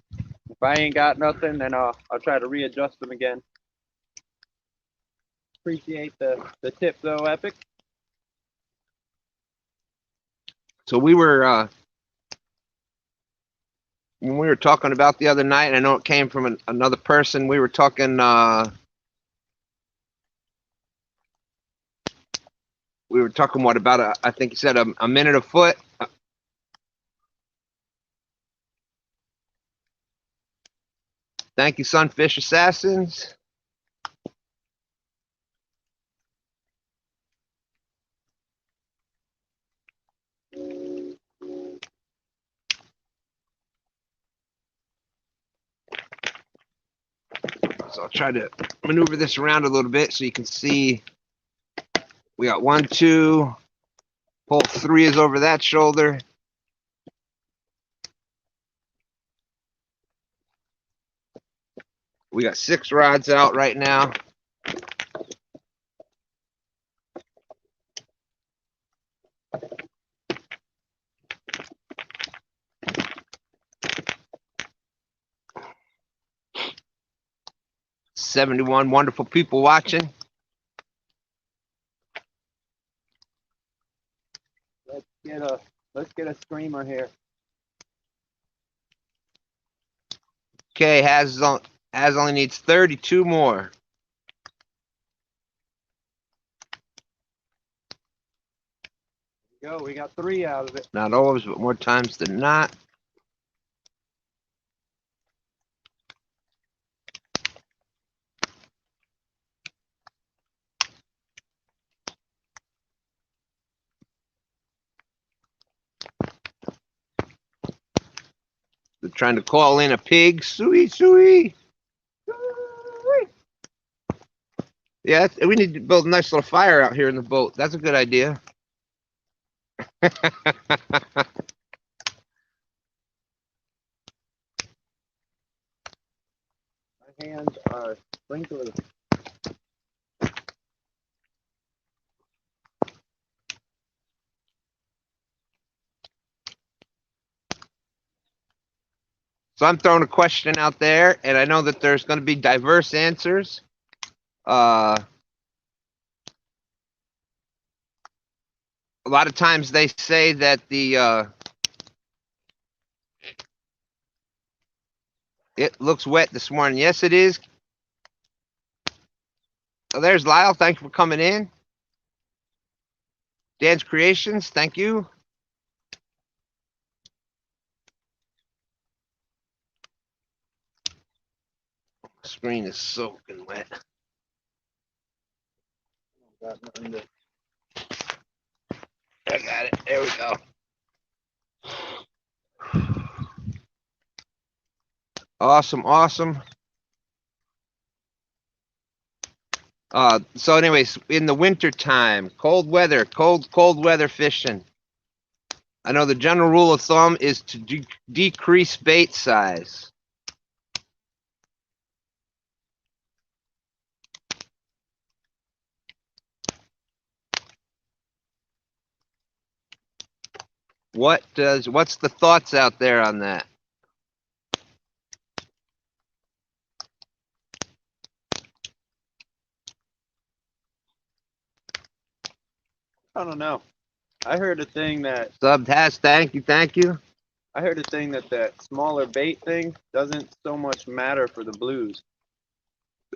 [SPEAKER 2] if I ain't got nothing, then I'll try to readjust them again. Appreciate the tip though, Epic.
[SPEAKER 1] So we were when we were talking about the other night, and I know it came from another person, we were talking what about I think you said a minute a foot. Thank you, Sunfish Assassins. So I'll try to maneuver this around a little bit so you can see. We got 1, 2. Pole 3 is over that shoulder. We got 6 rods out right now. '71 wonderful people watching.
[SPEAKER 2] Let's get a screamer here.
[SPEAKER 1] Okay, Haz only needs 32 more.
[SPEAKER 2] Go, we got 3 out of it.
[SPEAKER 1] Not always, but more times than not. They're trying to call in a pig. Suey, suey. Yeah, we need to build a nice little fire out here in the boat. That's a good idea.
[SPEAKER 2] My hands are sprinklers.
[SPEAKER 1] So I'm throwing a question out there, and I know that there's going to be diverse answers. A lot of times they say that it looks wet this morning. Yes, it is. Oh, there's Lyle. Thank you for coming in. Dan's Creations, thank you. Screen is soaking wet.
[SPEAKER 2] Got nothing to-
[SPEAKER 1] I got it. There we go. Awesome, awesome. So anyways, in the winter time, cold weather fishing. I know the general rule of thumb is to decrease bait size. What's the thoughts out there on that?
[SPEAKER 2] I don't know. I heard a thing that
[SPEAKER 1] Subbed has, thank you.
[SPEAKER 2] I heard a thing that smaller bait thing doesn't so much matter for the blues.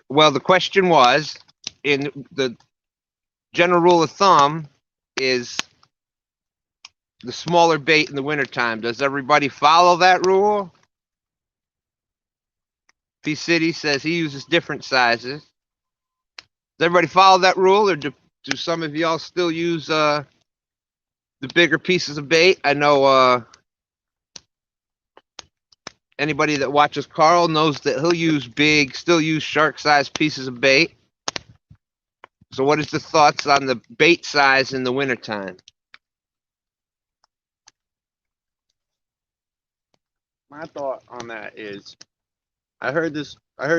[SPEAKER 1] Well, the question was, in the general rule of thumb is the smaller bait in the wintertime. Does everybody follow that rule? P City says he uses different sizes. Does everybody follow that rule, or do some of y'all still use the bigger pieces of bait? I know anybody that watches Carl knows that he'll still use shark-sized pieces of bait. So what is the thoughts on the bait size in the wintertime?
[SPEAKER 2] My thought on that is, I heard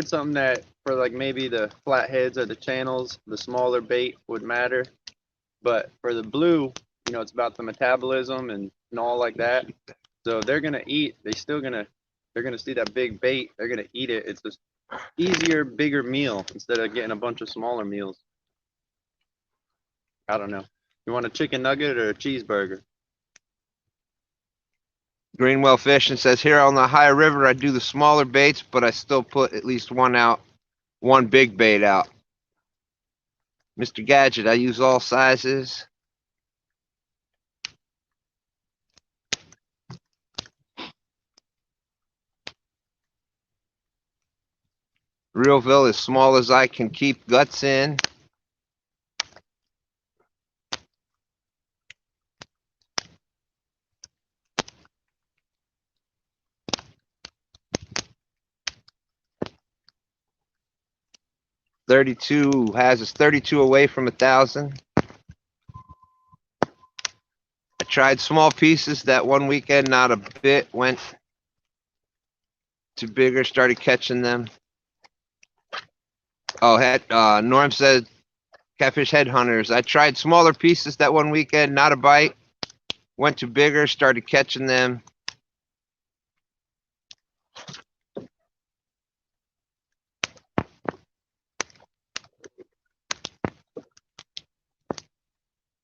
[SPEAKER 2] something that for like maybe the flatheads or the channels, the smaller bait would matter. But for the blue, it's about the metabolism and all like that. So they're gonna eat. They're gonna see that big bait. They're gonna eat it. It's just easier, bigger meal instead of getting a bunch of smaller meals. I don't know. You want a chicken nugget or a cheeseburger?
[SPEAKER 1] Greenwell Fishing says, here on the higher river, I do the smaller baits, but I still put at least one big bait out. Mr. Gadget, I use all sizes. Realville, as small as I can keep guts in. Haz is 32 away from 1,000. I tried small pieces that one weekend, not a bit, went to bigger, started catching them. Oh, Norm said, Catfish Headhunters. I tried smaller pieces that one weekend, not a bite, went to bigger, started catching them.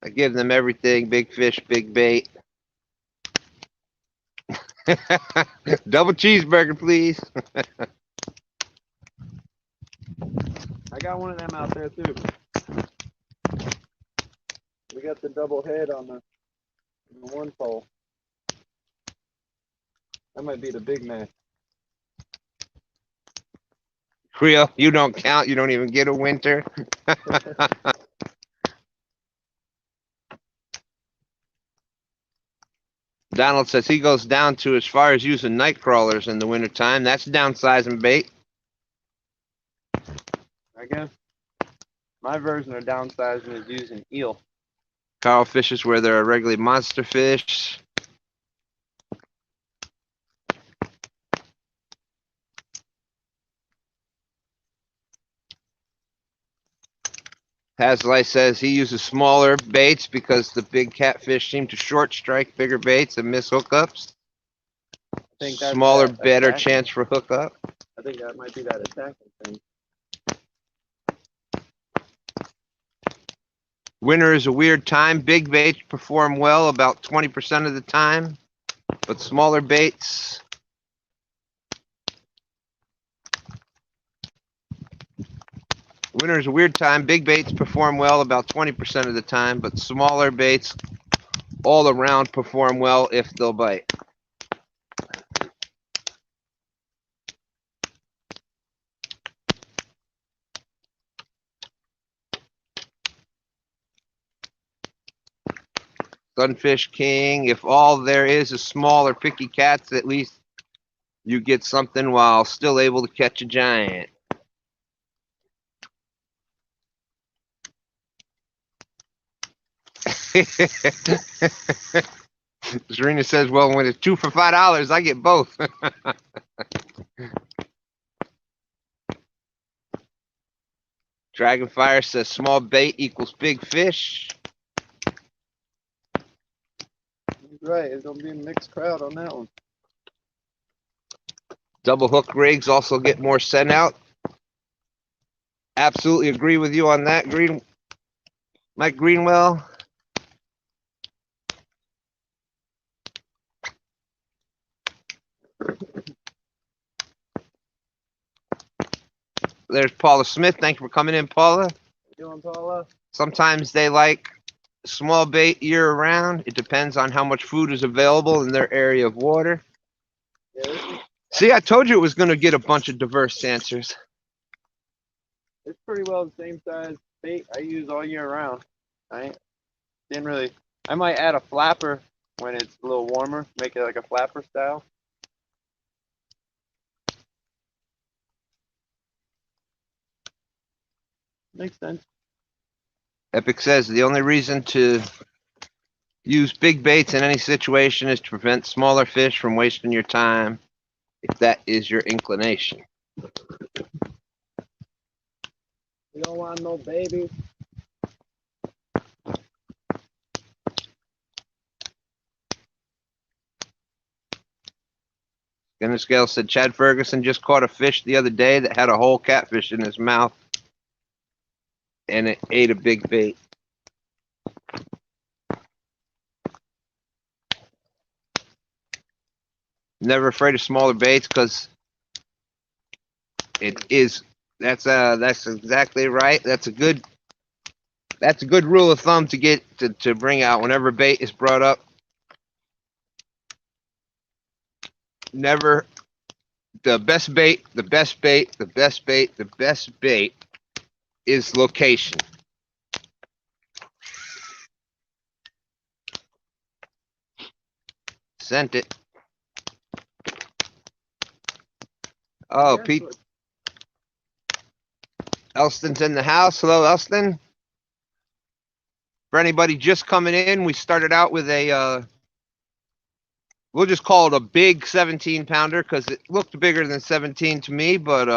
[SPEAKER 1] I give them everything, big fish, big bait. Double cheeseburger, please.
[SPEAKER 2] I got one of them out there too. We got the double head on the one pole. That might be the big man.
[SPEAKER 1] Creel, you don't count. You don't even get a winter. Donald says he goes down to as far as using night crawlers in the wintertime. That's downsizing bait.
[SPEAKER 2] I guess. My version of downsizing is using eel.
[SPEAKER 1] Carl fishes where there are regularly monster fish. Haz Life says he uses smaller baits because the big catfish seem to short strike bigger baits and miss hookups.
[SPEAKER 2] I think that's
[SPEAKER 1] Smaller,
[SPEAKER 2] that
[SPEAKER 1] better
[SPEAKER 2] attacking.
[SPEAKER 1] chance for hookup.
[SPEAKER 2] I think that might be that attacking thing.
[SPEAKER 1] Winter is a weird time. Big baits perform well about 20% of the time, but smaller baits. Winter is a weird time. Big baits perform well about 20% of the time, but smaller baits all around perform well if they'll bite. Sunfish King, if all there is small or picky cats, at least you get something while still able to catch a giant. Serena says, well, when it's 2 for $5, I get both. Dragonfire says small bait equals big fish.
[SPEAKER 2] Right, it's gonna be a mixed crowd on that one.
[SPEAKER 1] Double hook rigs also get more sent out. Absolutely agree with you on that, Mike Greenwell. There's Paula Smith. Thank you for coming in, Paula.
[SPEAKER 2] How you doing, Paula?
[SPEAKER 1] Sometimes they like small bait year-round. It depends on how much food is available in their area of water.
[SPEAKER 2] Yeah,
[SPEAKER 1] See, I told you it was going to get a bunch of diverse answers.
[SPEAKER 2] it's pretty well the same size bait I use all year round. I might add a flapper when it's a little warmer, make it like a flapper style. Makes sense.
[SPEAKER 1] Epic says the only reason to use big baits in any situation is to prevent smaller fish from wasting your time, if that is your inclination.
[SPEAKER 2] You don't want no baby.
[SPEAKER 1] Guinness Gale said Chad Ferguson just caught a fish the other day that had a whole catfish in his mouth, and it ate a big bait. Never afraid of smaller baits because it is. That's exactly right. That's a good rule of thumb to get to bring out whenever bait is brought up. Never the best bait is location. Sent it. Oh,
[SPEAKER 2] Yeah,
[SPEAKER 1] Pete Elston's in the house. Hello, Elston. For anybody just coming in, we started out with a, we'll just call it a big 17-pounder because it looked bigger than 17 to me, but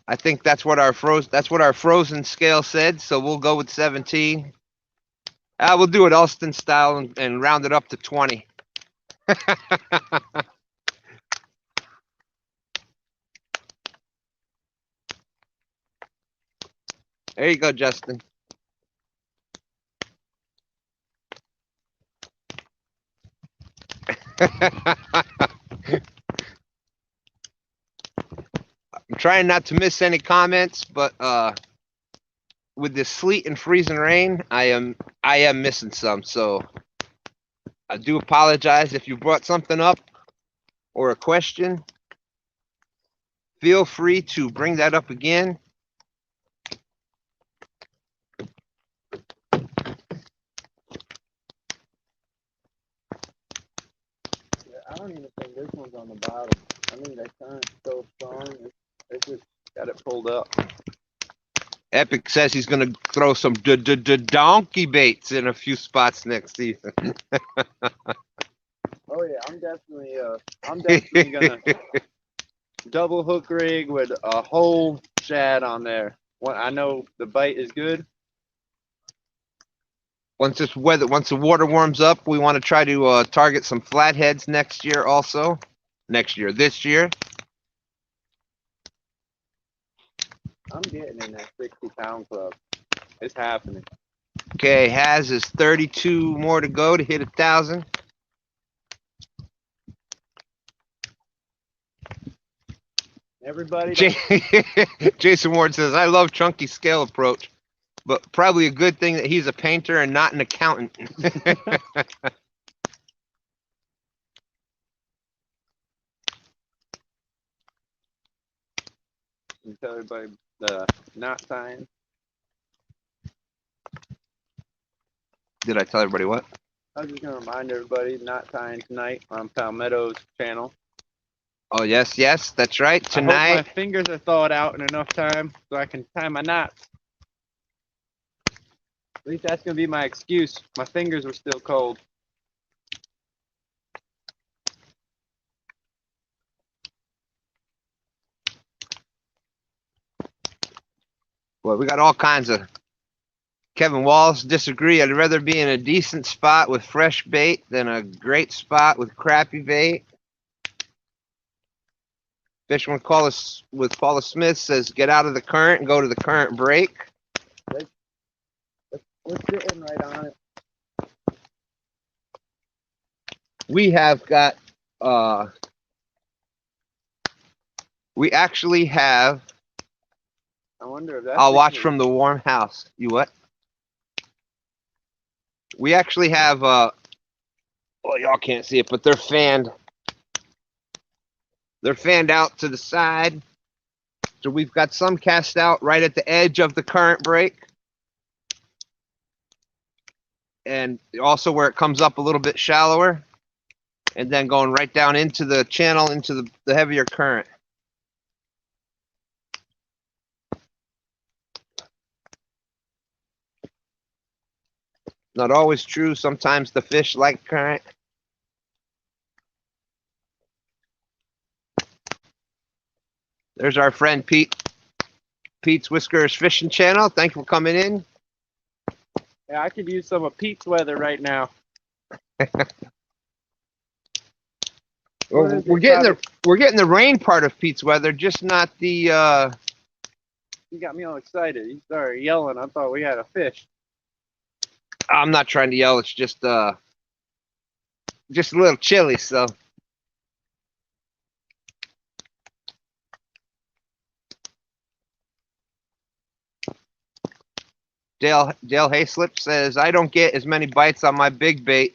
[SPEAKER 1] I think that's what our frozen scale said, so we'll go with 17. We'll do it Elston style and round it up to 20. There you go, Justin. I'm trying not to miss any comments, but with this sleet and freezing rain, I am missing some. So I do apologize if you brought something up or a question. Feel free to bring that up again.
[SPEAKER 2] I don't even think this one's on the bottom. I mean, that current's so strong. It's just got it pulled up.
[SPEAKER 1] Epic says he's gonna throw some donkey baits in a few spots next season.
[SPEAKER 2] Oh yeah, I'm definitely gonna double hook rig with a whole shad on there. I know the bite is good.
[SPEAKER 1] Once the water warms up, we want to try to target some flatheads next year. Also, this year.
[SPEAKER 2] I'm getting in that 60-pound club. It's happening.
[SPEAKER 1] Okay, Haz is 32 more to go to hit 1,000.
[SPEAKER 2] Everybody.
[SPEAKER 1] Jason Ward says, "I love Chunky's scale approach, but probably a good thing that he's a painter and not an accountant."
[SPEAKER 2] Tell everybody the knot sign.
[SPEAKER 1] Did I tell everybody what?
[SPEAKER 2] I was just gonna remind everybody knot tying tonight on Palmetto's channel.
[SPEAKER 1] Oh yes, that's right. Tonight.
[SPEAKER 2] I hope my fingers are thawed out in enough time so I can tie my knots. At least that's gonna be my excuse. My fingers were still cold.
[SPEAKER 1] Well, we got all kinds of. Kevin Walls disagree. I'd rather be in a decent spot with fresh bait than a great spot with crappy bait. Fishing with Paula Smith says, "Get out of the current and go to the current break."
[SPEAKER 2] We're sitting right on it.
[SPEAKER 1] We have got. We actually have.
[SPEAKER 2] I wonder if that's.
[SPEAKER 1] I'll watch from the warm house. You what? We actually have. Well, y'all can't see it, but they're fanned. They're fanned out to the side. So we've got some cast out right at the edge of the current break. And also where it comes up a little bit shallower. And then going right down into the channel, into the heavier current. Not always true. Sometimes the fish like current. There's our friend Pete. Pete's Whiskers Fishing Channel. Thank you for coming in.
[SPEAKER 2] Yeah, I could use some of Pete's weather right now.
[SPEAKER 1] Well, we're getting the rain part of Pete's weather, just not the.
[SPEAKER 2] You got me all excited. You started yelling. I thought we had a fish.
[SPEAKER 1] I'm not trying to yell. It's just a little chilly. So. Dale Hayslip says, "I don't get as many bites on my big bait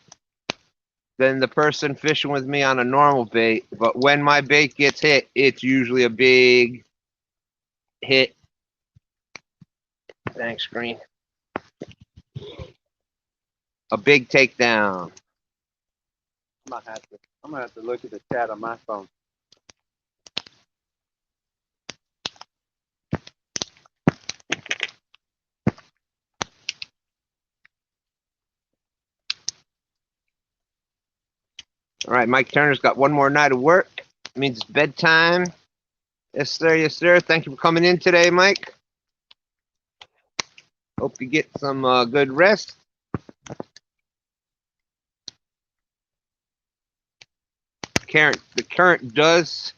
[SPEAKER 1] than the person fishing with me on a normal bait, but when my bait gets hit, it's usually a big hit." Thanks, Green. A big takedown.
[SPEAKER 2] I'm gonna have to look at the chat on my phone.
[SPEAKER 1] All right, Mike Turner's got one more night of work. It means it's bedtime. Yes, sir. Yes, sir. Thank you for coming in today, Mike. Hope you get some good rest. The current does.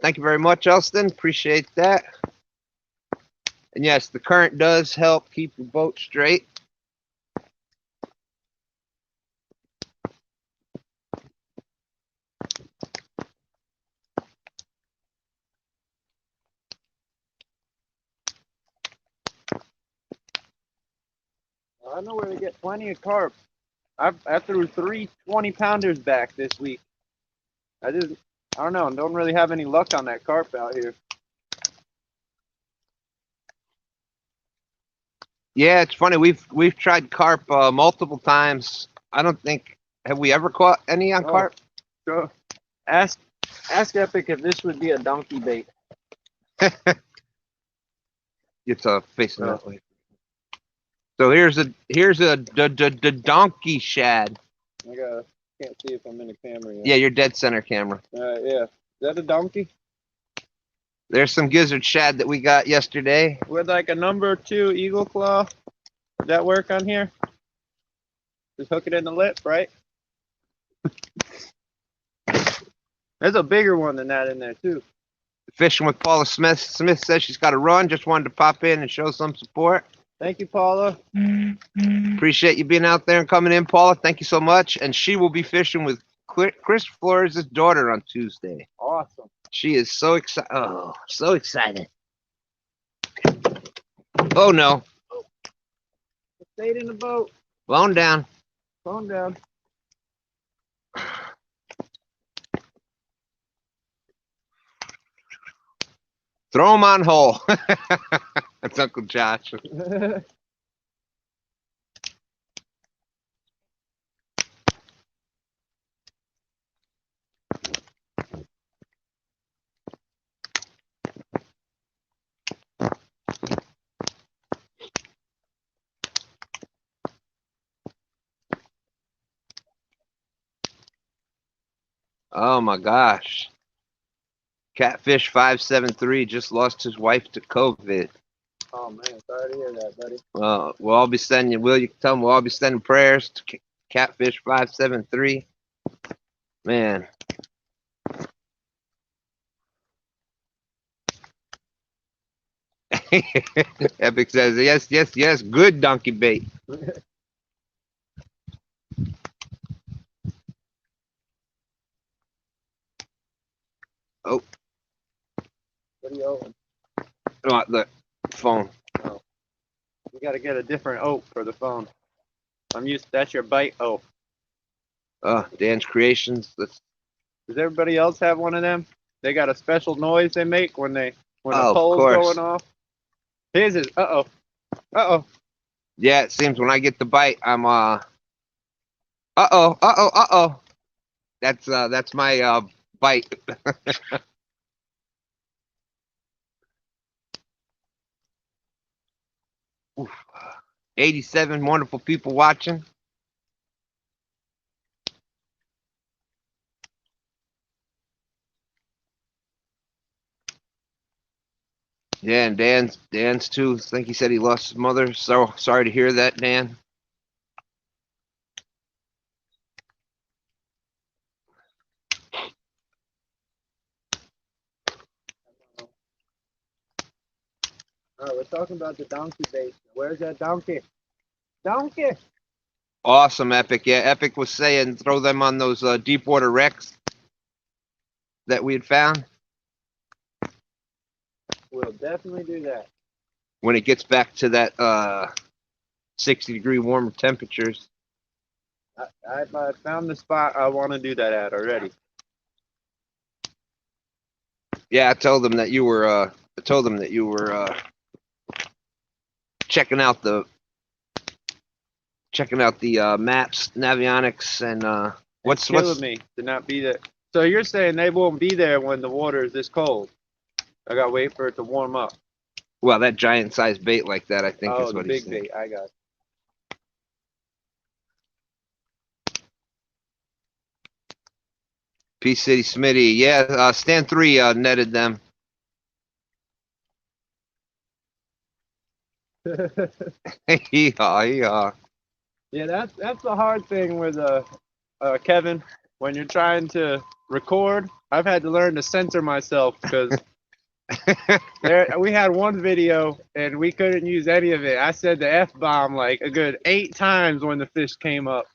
[SPEAKER 1] Thank you very much, Elston. Appreciate that. And yes, the current does help keep your boat straight.
[SPEAKER 2] I know where to get plenty of carp. I threw 3 20-pounders back this week. I don't know. Don't really have any luck on that carp out here.
[SPEAKER 1] Yeah, it's funny. We've tried carp multiple times. I don't think have we ever caught any on carp.
[SPEAKER 2] So ask Epic if this would be a donkey bait.
[SPEAKER 1] It's facing that way. So here's the donkey shad.
[SPEAKER 2] Can't see if I'm in the camera yet.
[SPEAKER 1] Yeah, you're dead center camera.
[SPEAKER 2] Yeah. Is that a donkey?
[SPEAKER 1] There's some gizzard shad that we got yesterday.
[SPEAKER 2] With like a number 2 eagle claw. Does that work on here? Just hook it in the lip, right? There's a bigger one than that in there too.
[SPEAKER 1] Fishing with Paula Smith. Smith says she's got to run. Just wanted to pop in and show some support.
[SPEAKER 2] Thank you, Paula.
[SPEAKER 1] Appreciate you being out there and coming in, Paula. Thank you so much. And she will be fishing with Chris Flores' daughter on Tuesday.
[SPEAKER 2] Awesome.
[SPEAKER 1] She is so excited. Oh, so excited. Oh, no.
[SPEAKER 2] It stayed in the boat.
[SPEAKER 1] Blown down.
[SPEAKER 2] Calm down.
[SPEAKER 1] Throw him on hole. That's Uncle Josh. Oh my gosh. Catfish 573 just lost his wife to COVID.
[SPEAKER 2] Oh man, sorry to hear that, buddy.
[SPEAKER 1] We'll all be sending, you tell them we'll all be sending prayers to Catfish 573. Man. Epic says, yes, good donkey bait. Oh.
[SPEAKER 2] What are you owing?
[SPEAKER 1] Oh, the phone.
[SPEAKER 2] Oh. You gotta get a different oak for the phone. That's your bite oak.
[SPEAKER 1] Dan's Creations.
[SPEAKER 2] Does everybody else have one of them? They got a special noise they make when the pole's going off. His is uh-oh.
[SPEAKER 1] Yeah, it seems when I get the bite, I'm That's my bite. Oof. 87 wonderful people watching. Yeah, and Dan's too. I think he said he lost his mother. So sorry to hear that, Dan.
[SPEAKER 2] All right, we're talking about the donkey bait. Where's that donkey? Donkey!
[SPEAKER 1] Awesome, Epic. Yeah, Epic was saying throw them on those deep water wrecks that we had found.
[SPEAKER 2] We'll definitely do that.
[SPEAKER 1] When it gets back to that 60-degree warmer temperatures.
[SPEAKER 2] I found the spot I want to do that at already.
[SPEAKER 1] Yeah, I told them that you were checking out the maps, Navionics, and what's
[SPEAKER 2] killing me to not be there. So you're saying they won't be there when the water is this cold? I gotta wait for it to warm up.
[SPEAKER 1] Well, that giant sized bait like that, I think, is what he's saying.
[SPEAKER 2] Big bait. I got it.
[SPEAKER 1] Peace City Smitty, yeah, Stand 3 netted them. Yeah,
[SPEAKER 2] that's the hard thing with Kevin. When you're trying to record, I've had to learn to censor myself because we had one video and we couldn't use any of it. I said the F-bomb like a good 8 times when the fish came up.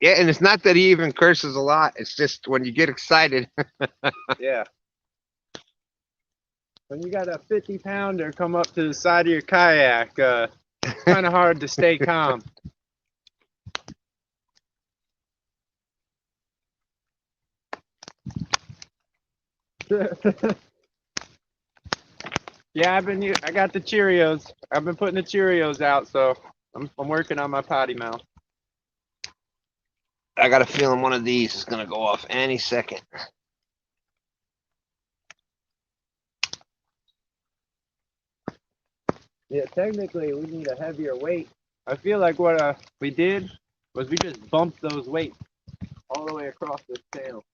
[SPEAKER 1] Yeah, and it's not that he even curses a lot. It's just when you get excited.
[SPEAKER 2] Yeah. When you got a 50-pounder come up to the side of your kayak, it's kind of hard to stay calm. Yeah, I got the Cheerios. I've been putting the Cheerios out, so I'm working on my potty mouth.
[SPEAKER 1] I got a feeling one of these is gonna go off any second.
[SPEAKER 2] Yeah, technically we need a heavier weight. I feel like what we did was we just bumped those weights all the way across this channel.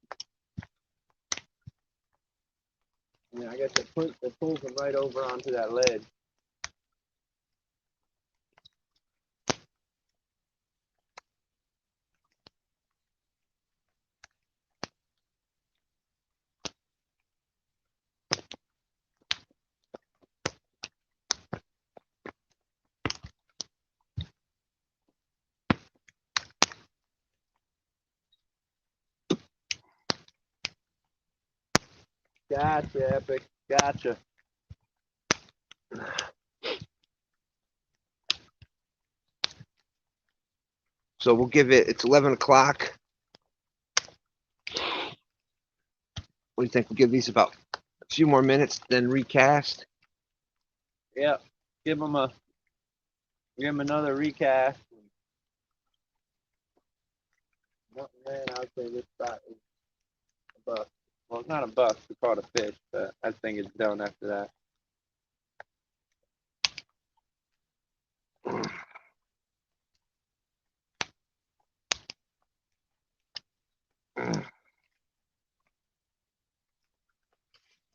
[SPEAKER 2] Yeah, I guess it pulls them right over onto that ledge. Gotcha, Epic. Gotcha.
[SPEAKER 1] So we'll give it, it's 11 o'clock. What do you think? We'll give these about a few more minutes, then recast.
[SPEAKER 2] Yep. Give them another recast. Man, I would say this spot is a bust. Well, it's not a bust. We caught a fish, but I think it's done after that.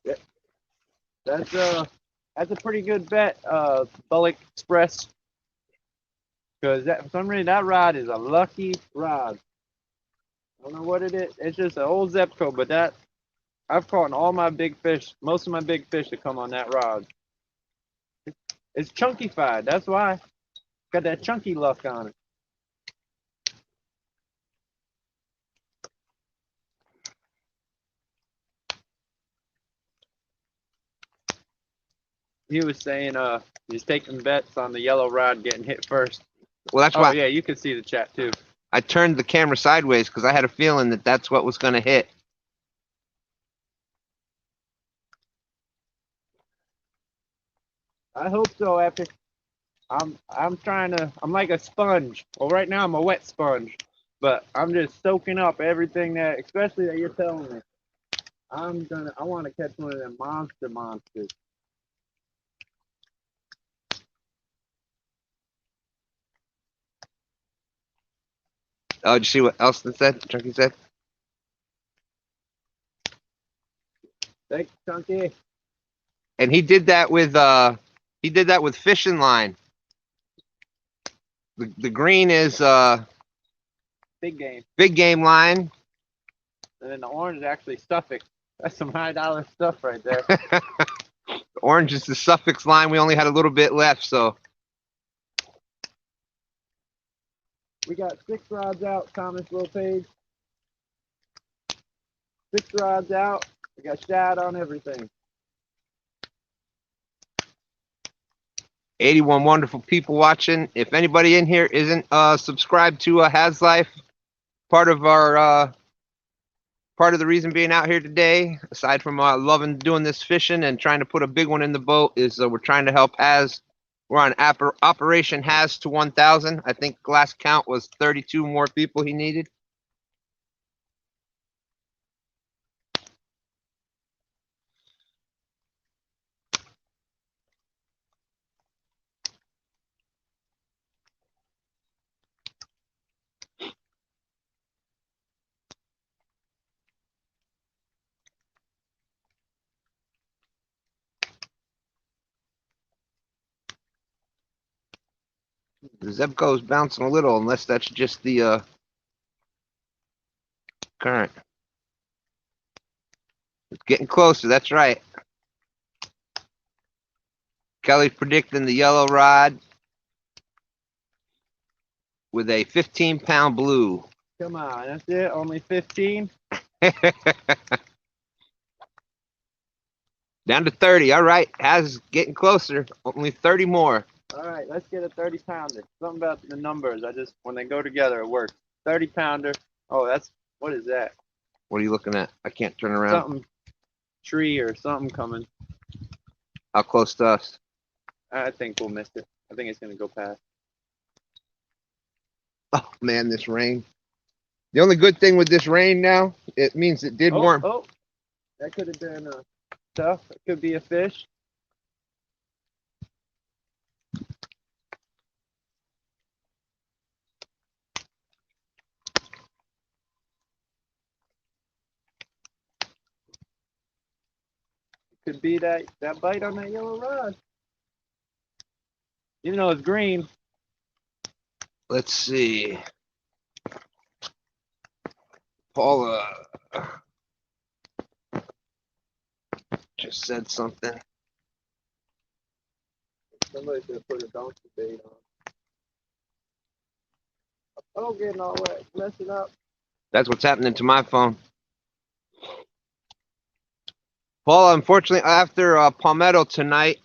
[SPEAKER 2] Yeah, that's a pretty good bet, Bullock Express. Because for some reason that rod is a lucky rod. I don't know what it is. It's just an old Zepco, but that I've caught all my big fish, most of my big fish that come on that rod. It's chunky-fied. That's why. Got that chunky luck on it. He was saying he's taking bets on the yellow rod getting hit first.
[SPEAKER 1] Well, that's
[SPEAKER 2] Oh
[SPEAKER 1] why
[SPEAKER 2] yeah, you can see the chat too.
[SPEAKER 1] I turned the camera sideways because I had a feeling that that's what was going to hit.
[SPEAKER 2] I hope so, Epic. I'm like a sponge. Well, right now I'm a wet sponge, but I'm just soaking up everything that, especially that you're telling me. I want to catch one of them monsters.
[SPEAKER 1] Oh, did you see what Elston said? Chunky said?
[SPEAKER 2] Thanks, Chunky.
[SPEAKER 1] And he did that with fishing line. The green is
[SPEAKER 2] Big game.
[SPEAKER 1] big game line.
[SPEAKER 2] And then the orange is actually Suffolk. That's some $high stuff right there.
[SPEAKER 1] Orange is the Suffolk line. We only had a little bit left, so
[SPEAKER 2] We got 6 rods out, Thomas Lopez. 6 rods out. We got shad on everything.
[SPEAKER 1] 81 wonderful people watching. If anybody in here isn't subscribed to Haz Life, part of the reason being out here today, aside from loving doing this fishing and trying to put a big one in the boat, is we're trying to help Haz. We're on Operation Haz to 1,000. I think last count was 32 more people he needed. The Zebco is bouncing a little, unless that's just the current. It's getting closer. That's right. Kelly's predicting the yellow rod with a 15-pound blue.
[SPEAKER 2] Come on, that's it? Only 15?
[SPEAKER 1] Down to 30. All right. Haz getting closer. Only 30 more.
[SPEAKER 2] All right, let's get a 30-pounder. Something about the numbers. When they go together, it works. 30-pounder. Oh, what is that?
[SPEAKER 1] What are you looking at? I can't turn around.
[SPEAKER 2] Something, tree or something coming.
[SPEAKER 1] How close to us?
[SPEAKER 2] I think we'll miss it. I think it's going to go past.
[SPEAKER 1] Oh, man, this rain. The only good thing with this rain now, it means it did warm.
[SPEAKER 2] Oh, that could have been stuff. It could be a fish. Could be that bite on that yellow rod. Even though it's green.
[SPEAKER 1] Let's see. Paula just said something.
[SPEAKER 2] Somebody should have put a donkey bait on. Oh, getting all wet, messing up.
[SPEAKER 1] That's what's happening to my phone. Paula, unfortunately, after Palmetto tonight,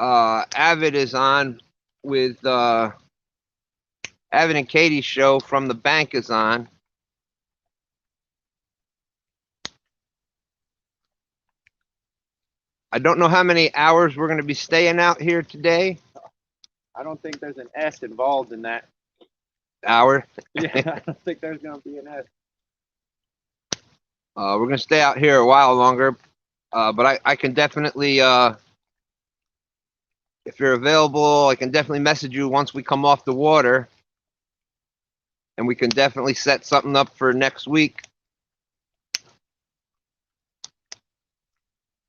[SPEAKER 1] Avid is on with Avid and Katie's show from the bank is on. I don't know how many hours we're going to be staying out here today.
[SPEAKER 2] I don't think there's an S involved in that.
[SPEAKER 1] Hour.
[SPEAKER 2] Yeah, I don't think there's going to be an S.
[SPEAKER 1] We're going to stay out here a while longer, but I can definitely, if you're available, I can definitely message you once we come off the water, and we can definitely set something up for next week.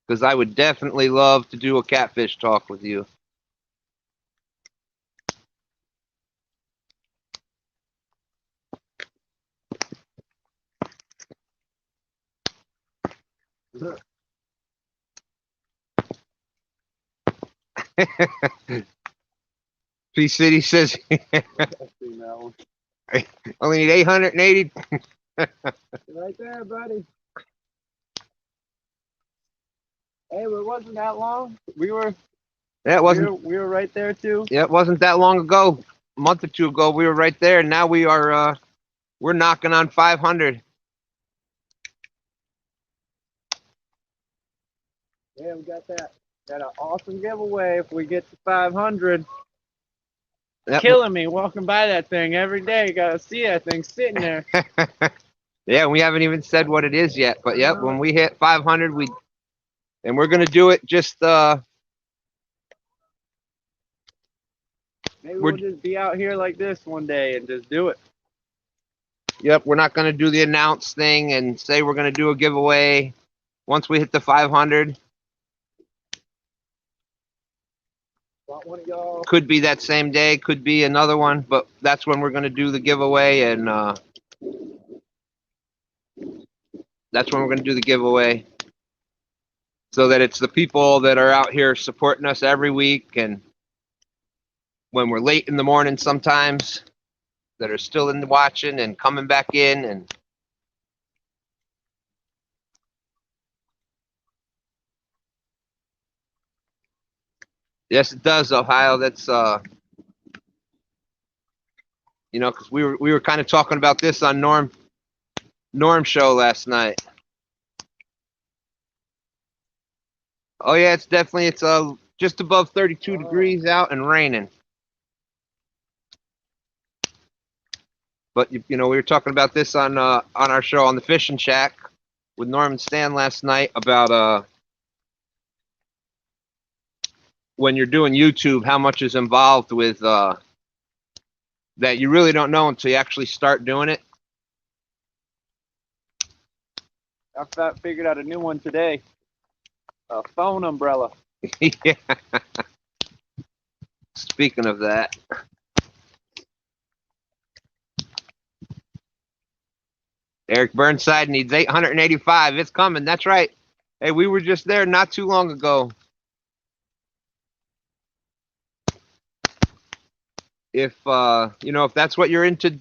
[SPEAKER 1] Because I would definitely love to do a catfish talk with you. P City says only need 880.
[SPEAKER 2] Right there, buddy. Hey, it wasn't that long. We were right there too.
[SPEAKER 1] Yeah, it wasn't that long ago. A month or two ago, we were right there, and now we are. We're knocking on 500.
[SPEAKER 2] Yeah, we got that. Got an awesome giveaway if we get to 500.
[SPEAKER 1] Yep.
[SPEAKER 2] Killing me walking by that thing every day. Gotta see that thing sitting there.
[SPEAKER 1] Yeah, we haven't even said what it is yet, but yep, when we hit 500, we're gonna do it just.
[SPEAKER 2] Maybe we'll just be out here like this one day and just do it.
[SPEAKER 1] Yep, we're not gonna do the announce thing and say we're gonna do a giveaway once we hit the 500.
[SPEAKER 2] Want one of y'all?
[SPEAKER 1] Could be that same day, could be another one, but that's when we're gonna do the giveaway, and that's when we're gonna do the giveaway, so that it's the people that are out here supporting us every week, and when we're late in the morning sometimes, that are still in watching and coming back in. And yes, it does, Ohio. That's you know, because we were kind of talking about this on Norm show last night. Oh yeah, it's definitely just above 32 degrees out and raining. But you know, we were talking about this on our show on the Fishing Shack with Norm and Stan last night about when you're doing YouTube, how much is involved with that you really don't know until you actually start doing it.
[SPEAKER 2] I figured out a new one today. A phone umbrella.
[SPEAKER 1] Yeah. Speaking of that. Eric Burnside needs 885. It's coming. That's right. Hey, we were just there not too long ago. If you know, if that's what you're into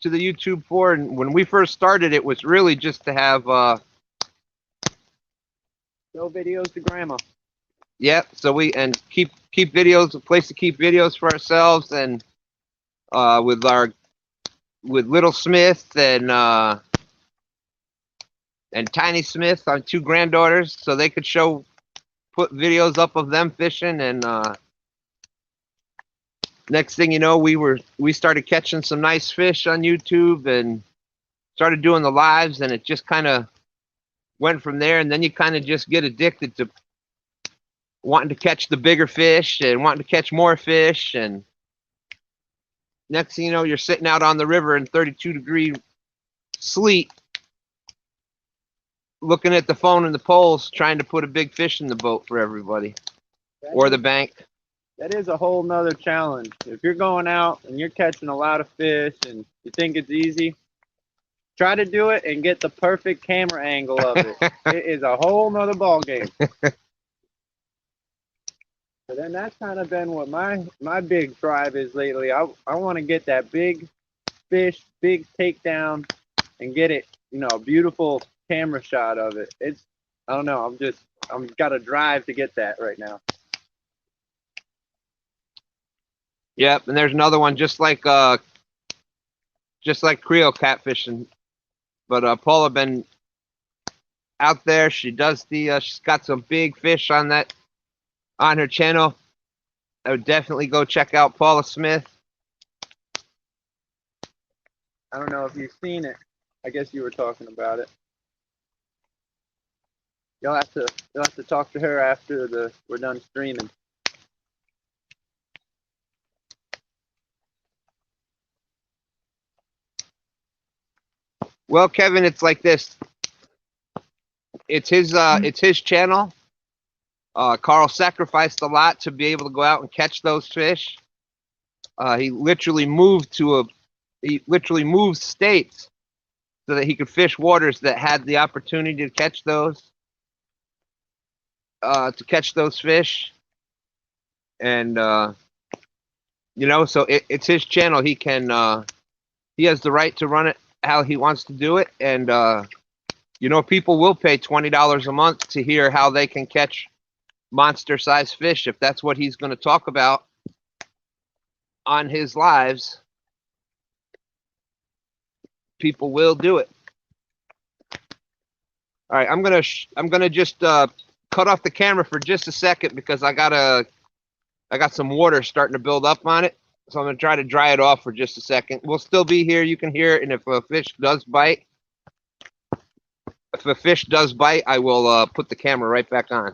[SPEAKER 1] to the YouTube for, and when we first started, it was really just to have
[SPEAKER 2] show videos to grandma.
[SPEAKER 1] Yep. So we keep videos, a place to keep videos for ourselves, and with Little Smith and Tiny Smith, our two granddaughters, so they could put videos up of them fishing. And next thing you know, we started catching some nice fish on YouTube and started doing the lives, and it just kind of went from there. And then you kind of just get addicted to wanting to catch the bigger fish and wanting to catch more fish. And next thing you know, you're sitting out on the river in 32-degree sleet, looking at the phone and the poles, trying to put a big fish in the boat for everybody or the bank.
[SPEAKER 2] That is a whole nother challenge. If you're going out and you're catching a lot of fish and you think it's easy, try to do it and get the perfect camera angle of it. It is a whole nother ball game. But then that's kind of been what my big drive is lately. I want to get that big fish, big takedown, and get it, a beautiful camera shot of it. I don't know. I'm got a drive to get that right now.
[SPEAKER 1] Yep, and there's another one just like Creole catfishing, but Paula been out there. She does she's got some big fish on her channel. I would definitely go check out Paula Smith.
[SPEAKER 2] I don't know if you've seen it. I guess you were talking about it. You'll have to talk to her after we're done streaming.
[SPEAKER 1] Well, Kevin, it's like this. It's his channel. Carl sacrificed a lot to be able to go out and catch those fish. He literally moved states so that he could fish waters that had the opportunity to catch those fish. And so it's his channel. He has the right to run it how he wants to do it. And people will pay $20 a month to hear how they can catch monster-sized fish if that's what he's going to talk about on his lives. People will do it. All right, I'm gonna just cut off the camera for just a second because I got some water starting to build up on it, so I'm gonna try to dry it off for just a second. We'll still be here. You can hear it, and if a fish does bite, I will put the camera right back on.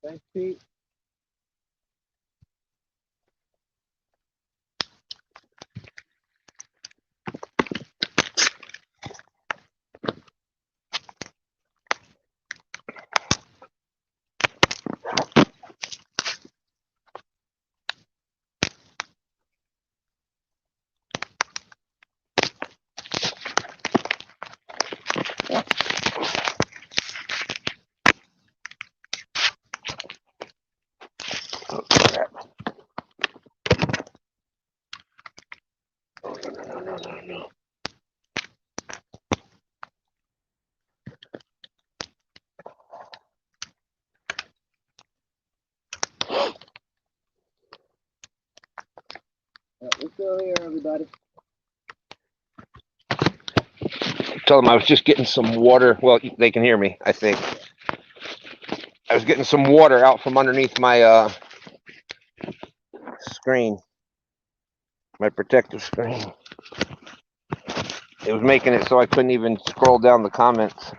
[SPEAKER 2] Thanks, Pete. We're still here, everybody.
[SPEAKER 1] Tell them I was just getting some water. Well, they can hear me, I think. I was getting some water out from underneath my screen, my protective screen. It was making it so I couldn't even scroll down the comments.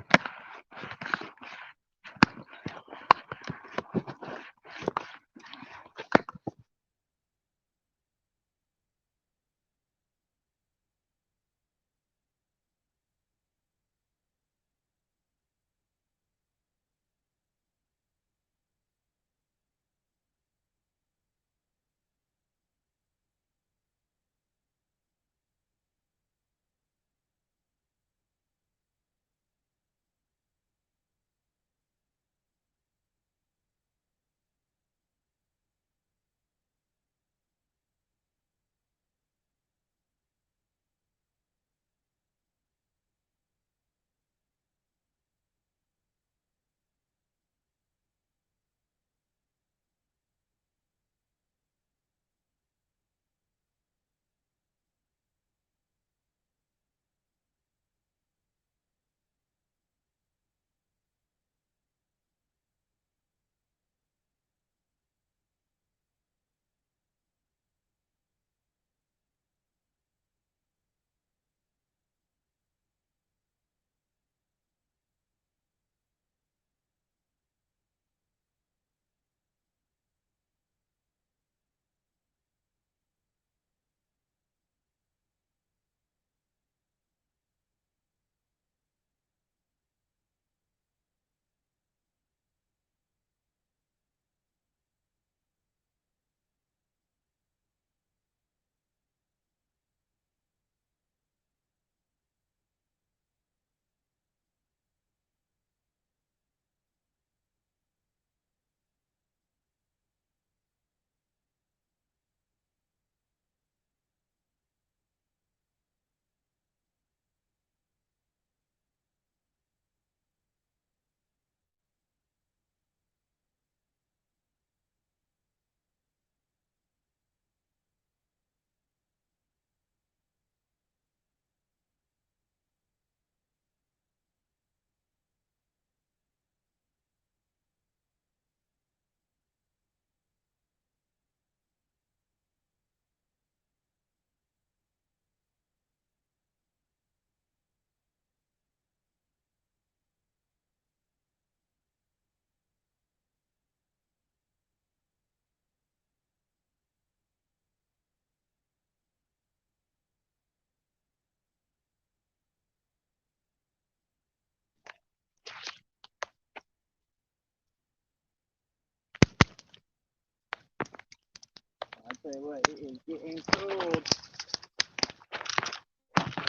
[SPEAKER 2] say what, it is getting cold.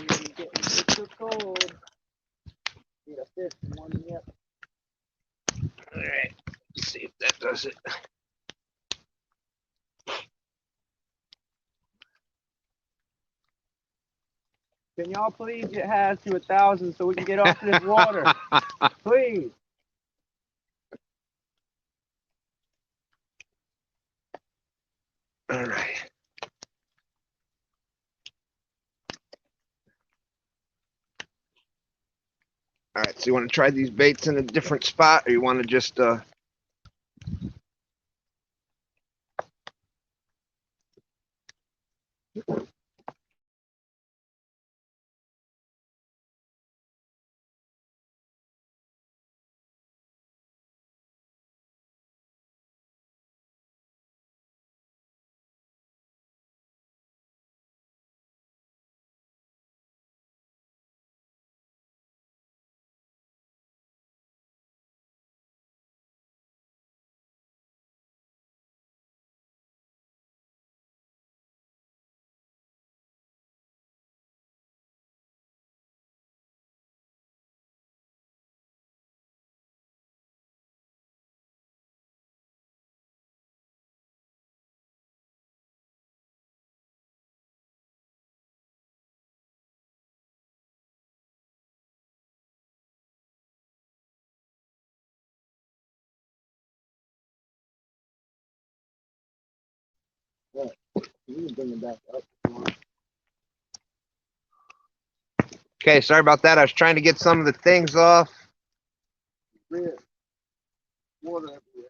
[SPEAKER 2] It is getting so cold. Need a fish to warm me up.
[SPEAKER 1] All right, let's see if that does it.
[SPEAKER 2] Can y'all please get Haz to 1,000 so we can get off this water? Please.
[SPEAKER 1] All right. All right, so you want to try these baits in a different spot, or you want to just Okay, sorry about that. I was trying to get some of the things off.
[SPEAKER 2] Water everywhere.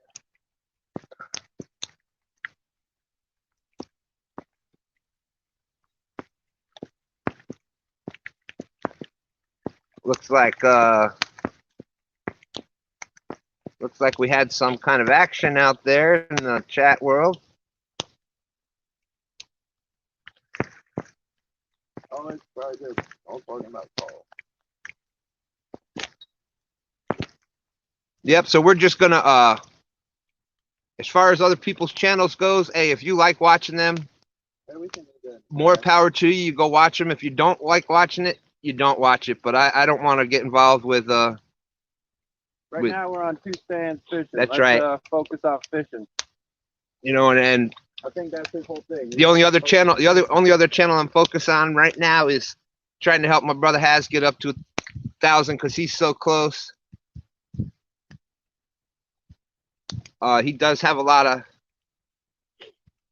[SPEAKER 1] Looks like we had some kind of action out there in the chat world.
[SPEAKER 2] Oh, it's Friday. I'm talking about Paul.
[SPEAKER 1] Yep, so we're just gonna as far as other people's channels goes, hey, if you like watching them, more power to you. You go watch them. If you don't like watching it, you don't watch it. But I don't want to get involved with
[SPEAKER 2] Right now we're on 2 stands fishing.
[SPEAKER 1] That's right.
[SPEAKER 2] Focus on fishing.
[SPEAKER 1] You know, and
[SPEAKER 2] I think that's his whole thing.
[SPEAKER 1] the only other channel, only other channel I'm focused on right now is trying to help my brother Haz get up to 1,000 because he's so close. He does have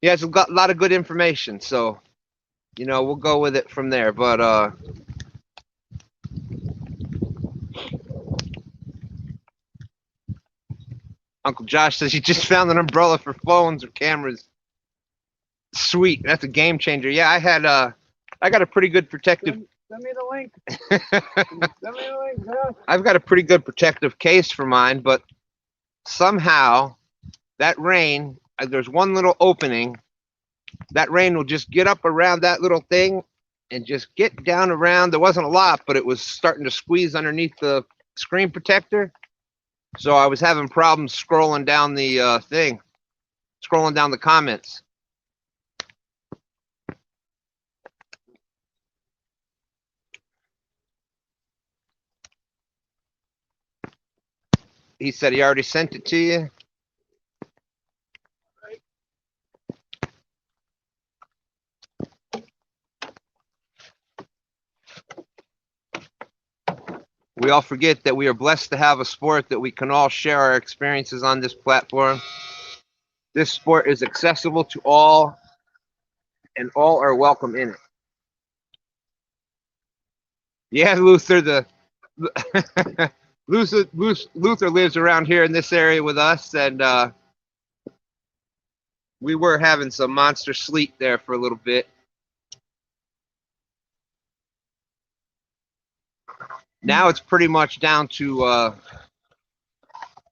[SPEAKER 1] he has a lot of good information, so you know we'll go with it from there. But Uncle Josh says he just found an umbrella for phones or cameras. Sweet, that's a game changer. Yeah, I got a pretty good protective.
[SPEAKER 2] Send me the link. Send me the link, Josh.
[SPEAKER 1] I've got a pretty good protective case for mine, but somehow that rain, there's one little opening. That rain will just get up around that little thing and just get down around. There wasn't a lot, but it was starting to squeeze underneath the screen protector. So I was having problems scrolling down the scrolling down the comments. He said he already sent it to you. We all forget that we are blessed to have a sport that we can all share our experiences on this platform. This sport is accessible to all, and all are welcome in it. Yeah, Luther, Luther lives around here in this area with us, and we were having some monster sleet there for a little bit. Now it's pretty much down to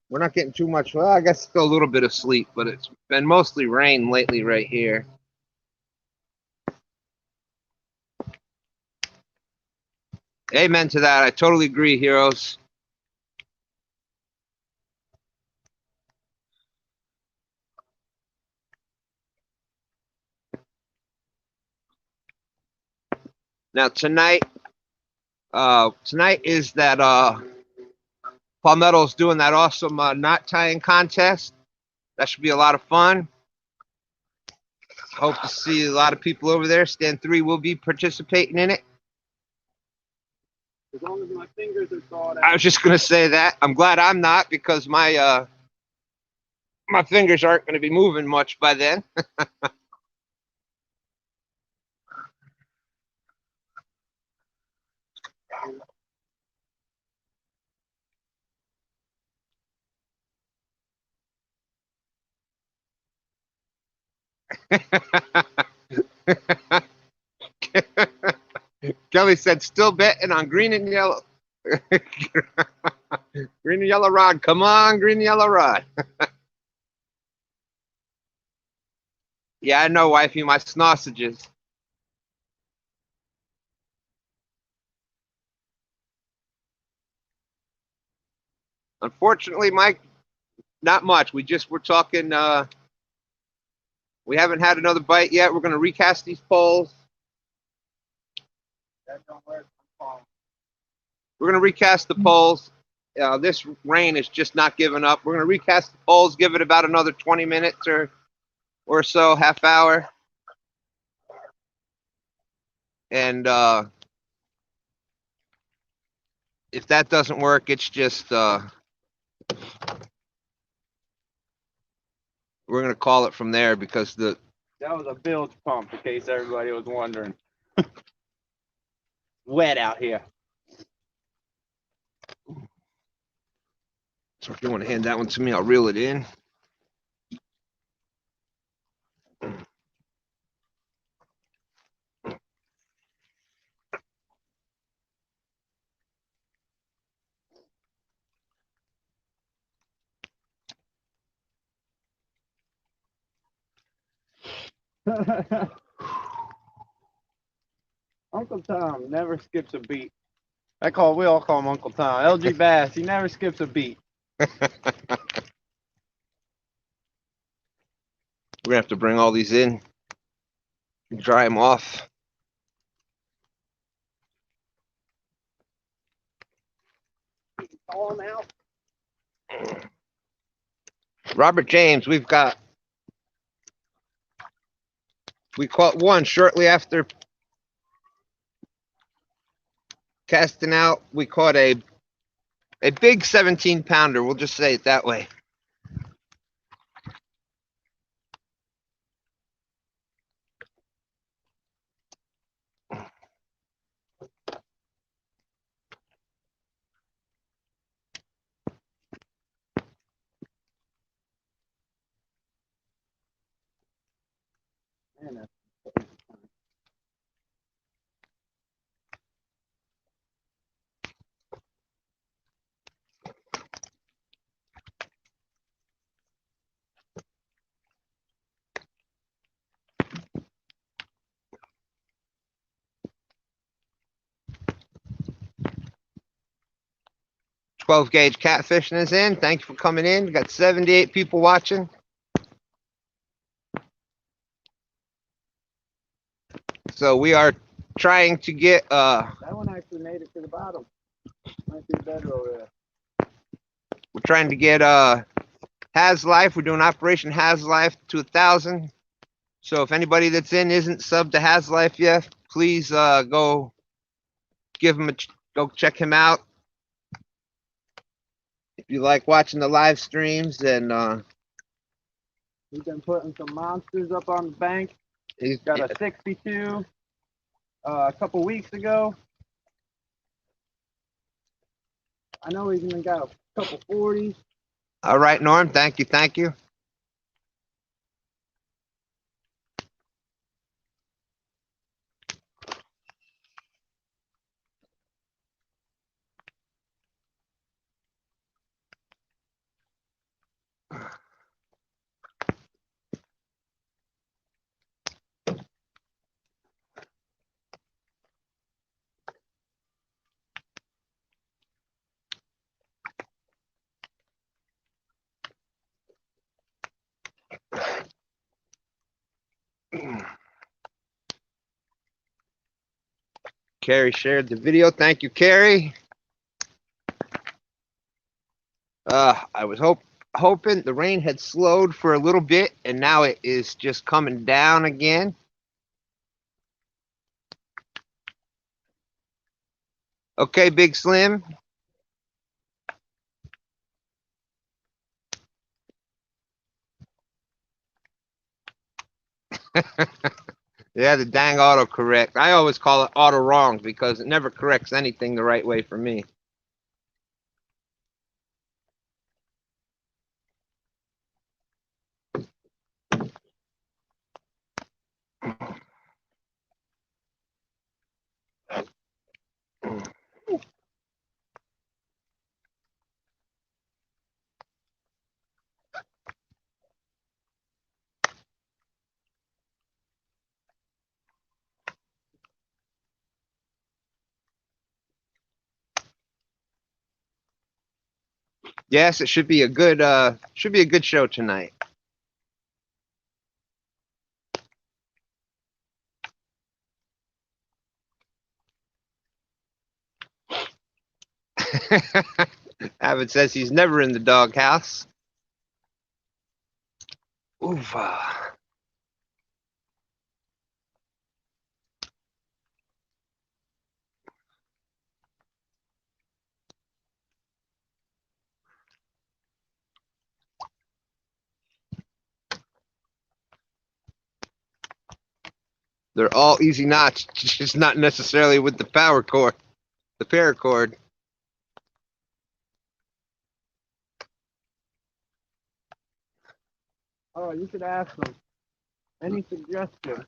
[SPEAKER 1] we're not getting too much. Well, I guess still a little bit of sleet, but it's been mostly rain lately right here. Amen to that. I totally agree, heroes. Now tonight is that Palmetto's doing that awesome knot tying contest. That should be a lot of fun. Hope to see a lot of people over there. Stand 3 will be participating in it.
[SPEAKER 2] As long as my fingers are thawed out.
[SPEAKER 1] I was just gonna say that. I'm glad I'm not, because my fingers aren't gonna be moving much by then. Kelly said, still betting on green and yellow. Green and yellow rod. Come on, green and yellow rod. Yeah, I know, wifey, my sausages. Unfortunately, Mike, not much. We're talking, we haven't had another bite yet. We're going to recast these poles.
[SPEAKER 2] That don't work.
[SPEAKER 1] We're going to recast the poles. This rain is just not giving up. We're going to recast the poles, give it about another 20 minutes or so, half hour. And if that doesn't work, it's just we're going to call it from there, because
[SPEAKER 2] That was a bilge pump, in case everybody was wondering. Wet out here.
[SPEAKER 1] So if you want to hand that one to me, I'll reel it in.
[SPEAKER 2] Uncle Tom never skips a beat. We all call him Uncle Tom. LG Bass, he never skips a beat.
[SPEAKER 1] We're gonna have to bring all these in, dry them off.
[SPEAKER 2] Call him out.
[SPEAKER 1] Robert James, we caught one shortly after casting out. We caught a big 17-pounder. We'll just say it that way.
[SPEAKER 2] Man,
[SPEAKER 1] 12 gauge catfishing is in. Thank you for coming in. We got 78 people watching. So we are trying to get
[SPEAKER 2] that one actually made it to the bottom. Might be better over there.
[SPEAKER 1] we're trying to get Haz Life. We're doing Operation Haz Life to 1,000. So if anybody that's in isn't subbed to Haz Life yet, please go give him go check him out. If you like watching the live streams, and
[SPEAKER 2] He's been putting some monsters up on the bank.
[SPEAKER 1] he's
[SPEAKER 2] Got a 62 a couple weeks ago. I know he's even got a couple 40s.
[SPEAKER 1] All right, Norm. Thank you. Thank you. Carrie shared the video. Thank you, Carrie. I was hoping the rain had slowed for a little bit, and now it is just coming down again. Okay, Big Slim. Yeah, the dang autocorrect. I always call it auto wrong because it never corrects anything the right way for me. Yes, it should be a good show tonight. Avid says he's never in the doghouse. Oof. They're all easy knots, just not necessarily with the power cord, the paracord.
[SPEAKER 2] Oh, you should ask them any suggestion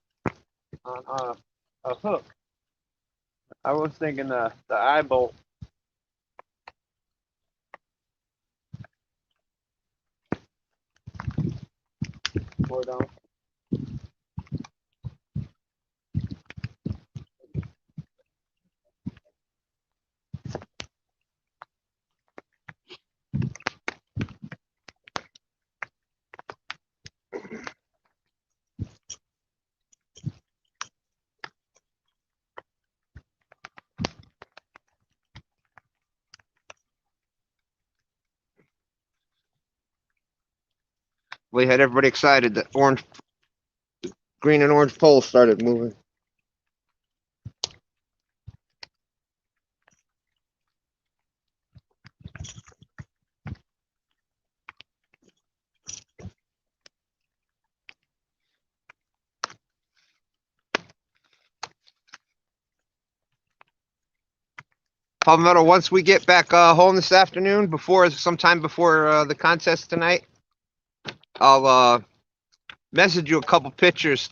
[SPEAKER 2] on a hook. I was thinking the eye bolt. Pour down.
[SPEAKER 1] We had everybody excited that green and orange poles started moving. Palmetto, once we get back home this afternoon, sometime before the contest tonight, I'll message you a couple pictures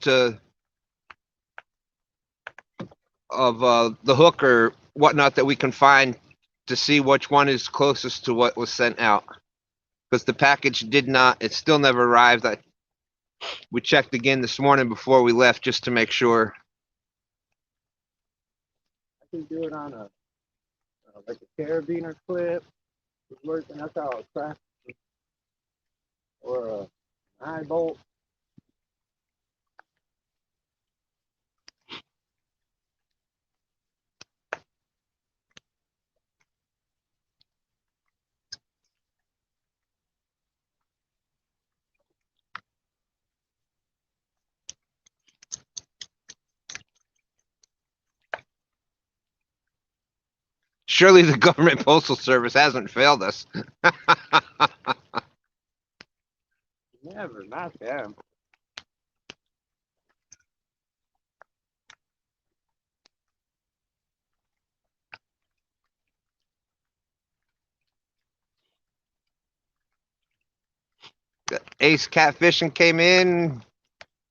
[SPEAKER 1] of the hook or whatnot that we can find to see which one is closest to what was sent out. Because the package it still never arrived. We checked again this morning before we left just to make sure.
[SPEAKER 2] I can do it on like a carabiner clip. It's working. That's how it's practicing. Or an eye bolt.
[SPEAKER 1] Surely the government postal service hasn't failed us.
[SPEAKER 2] Never, not them.
[SPEAKER 1] Ace Catfishing came in.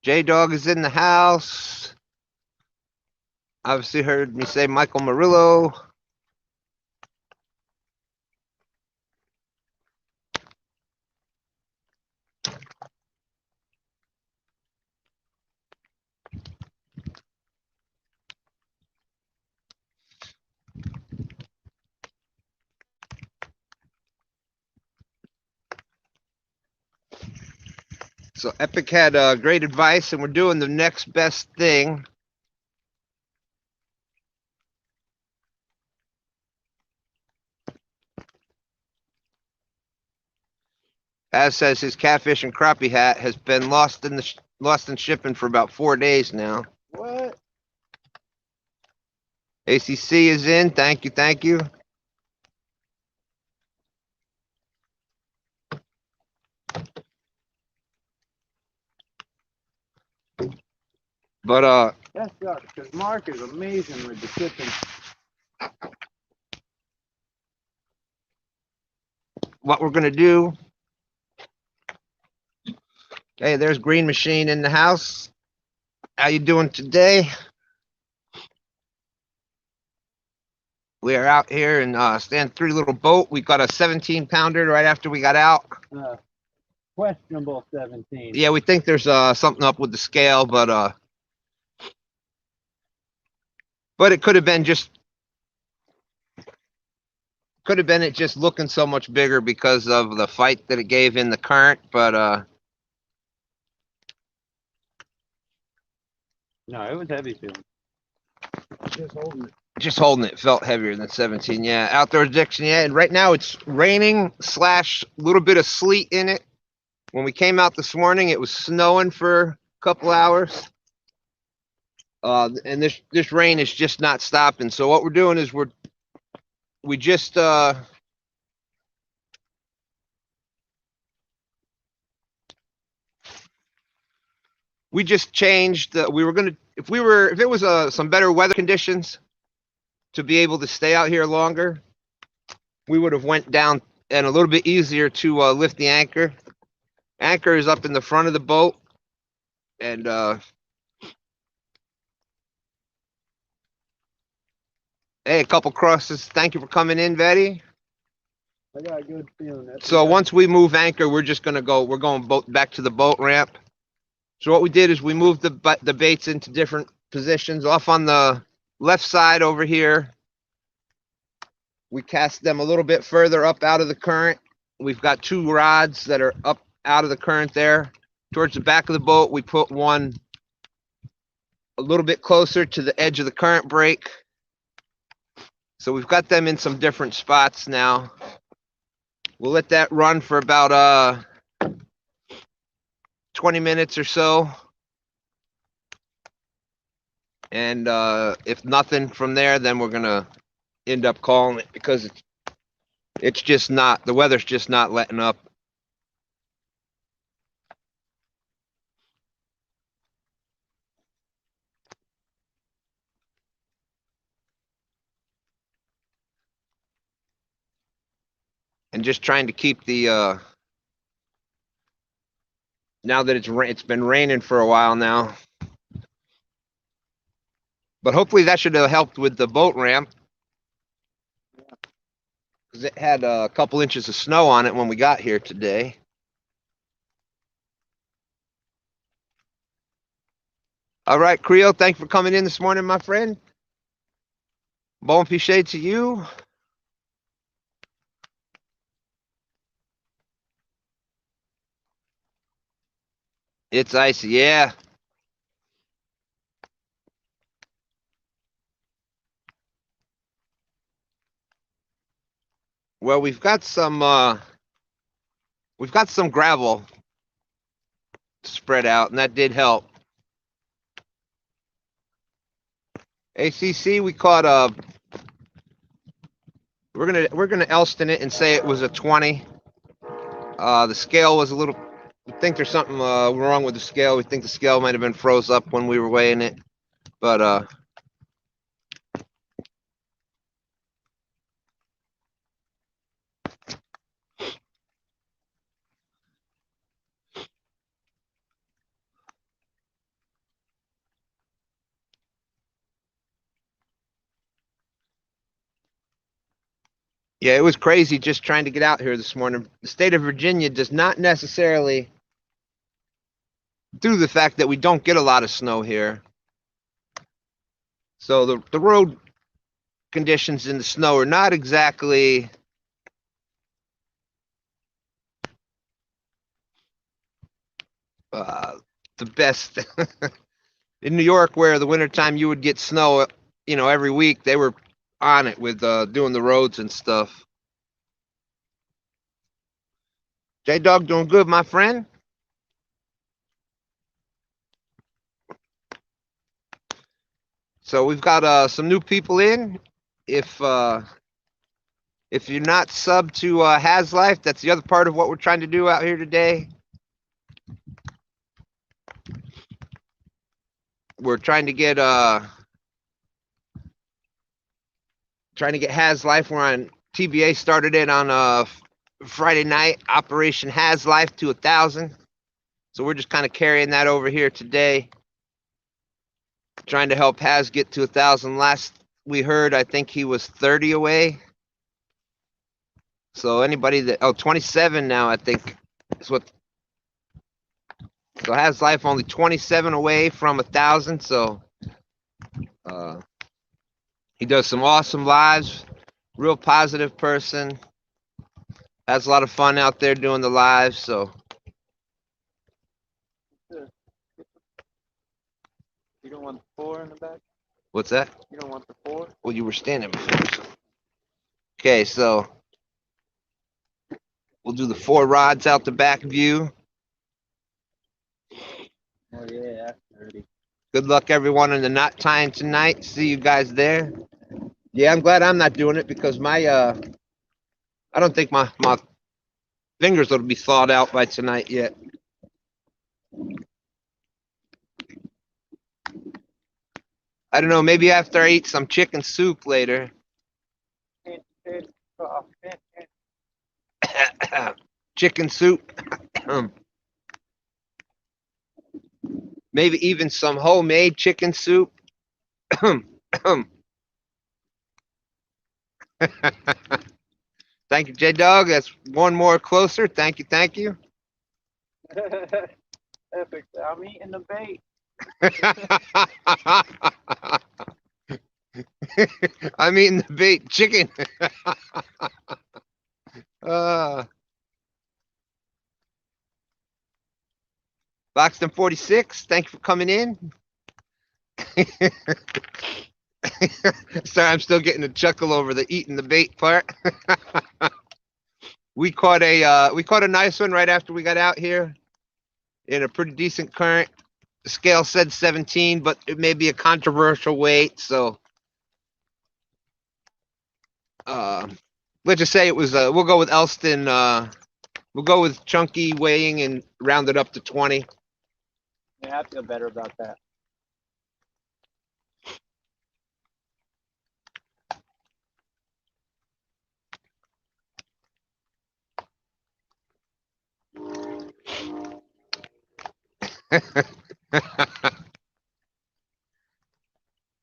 [SPEAKER 1] J-Dog is in the house. Obviously heard me say Michael Murillo. So Epic had great advice, and we're doing the next best thing. Haz says his catfish and crappie hat has been lost in shipping for about 4 days now.
[SPEAKER 2] What?
[SPEAKER 1] ACC is in. Thank you, thank you. But
[SPEAKER 2] That sucks, because Mark is amazing with the shipping.
[SPEAKER 1] what we're gonna do. Hey, there's Green Machine in the house. How you doing today? We are out here in Stand 3 little boat. We got a 17-pounder right after we got out.
[SPEAKER 2] Questionable 17.
[SPEAKER 1] Yeah, we think there's something up with the scale, but it could have been it just looking so much bigger because of the fight that it gave in the current, but
[SPEAKER 2] No, it was heavy feeling.
[SPEAKER 1] just holding it felt heavier than 17. Yeah, outdoor addiction. Yeah, and right now it's raining / a little bit of sleet in it. When we came out this morning, it was snowing for a couple hours. And this rain is just not stopping. So what we're doing is we just changed. We were gonna if it was some better weather conditions to be able to stay out here longer, we would have went down and a little bit easier to lift the anchor. Anchor is up in the front of the boat, and hey, a couple crosses. Thank you for coming in, Betty.
[SPEAKER 2] I got a good feeling.
[SPEAKER 1] So once we move anchor, we're going back to the boat ramp. So what we did is we moved the baits into different positions. Off on the left side over here, we cast them a little bit further up out of the current. We've got 2 rods that are up out of the current there. Towards the back of the boat, we put one a little bit closer to the edge of the current break. So we've got them in some different spots now. We'll let that run for about 20 minutes or so. And if nothing from there, then we're gonna end up calling it, because it's just not, the weather's just not letting up. And just trying to keep the now that it's been raining for a while now. But hopefully that should have helped with the boat ramp, because it had a couple inches of snow on it when we got here today. All right, Creel, thanks for coming in this morning, my friend. Bon fiché to you. It's icy, yeah. Well, we've got some gravel spread out, and that did help. ACC, we caught we're gonna Elston it and say it was a 20. The scale was a little, we think there's something wrong with the scale. We think the scale might have been froze up when we were weighing it, but yeah, it was crazy just trying to get out here this morning. The state of Virginia does not necessarily, due to the fact that we don't get a lot of snow here, so the road conditions in the snow are not exactly the best. In New York, where the wintertime you would get snow, every week, they were on it with doing the roads and stuff. J-Dog doing good, my friend. So we've got some new people in. If you're not subbed to Haz Life, that's the other part of what we're trying to do out here today. We're trying to get Haz Life. We're on TBA started it on Friday night, Operation Haz Life to 1,000. So we're just kind of carrying that over here today. Trying to help Haz get to 1,000. Last we heard, I think he was 30 away. So anybody that 27 now, I think is what. So Haz Life only 27 away from 1,000. So he does some awesome lives. Real positive person. Has a lot of fun out there doing the lives. So
[SPEAKER 2] You don't want the 4 in the back?
[SPEAKER 1] what's that?
[SPEAKER 2] You don't want the 4?
[SPEAKER 1] Well, you were standing before. So. Okay, so we'll do the 4 rods out the back view.
[SPEAKER 2] Oh yeah, that's dirty.
[SPEAKER 1] Good luck, everyone, in the knot tying tonight. See you guys there. Yeah, I'm glad I'm not doing it because my I don't think my fingers will be thawed out by tonight yet. I don't know. Maybe after I eat some chicken soup later. Chicken soup. Maybe even some homemade chicken soup. Thank you, J-Dog. That's one more closer. Thank you, thank you.
[SPEAKER 2] Epic. I'm eating the bait.
[SPEAKER 1] I'm eating the bait chicken. Boxton 46, thank you for coming in. Sorry, I'm still getting a chuckle over the eating the bait part. We caught a nice one right after we got out here in a pretty decent current. The scale said 17, but it may be a controversial weight, so let's just say it was we'll go with Elston, we'll go with chunky weighing and round it up to 20.
[SPEAKER 2] Yeah, I feel better about that.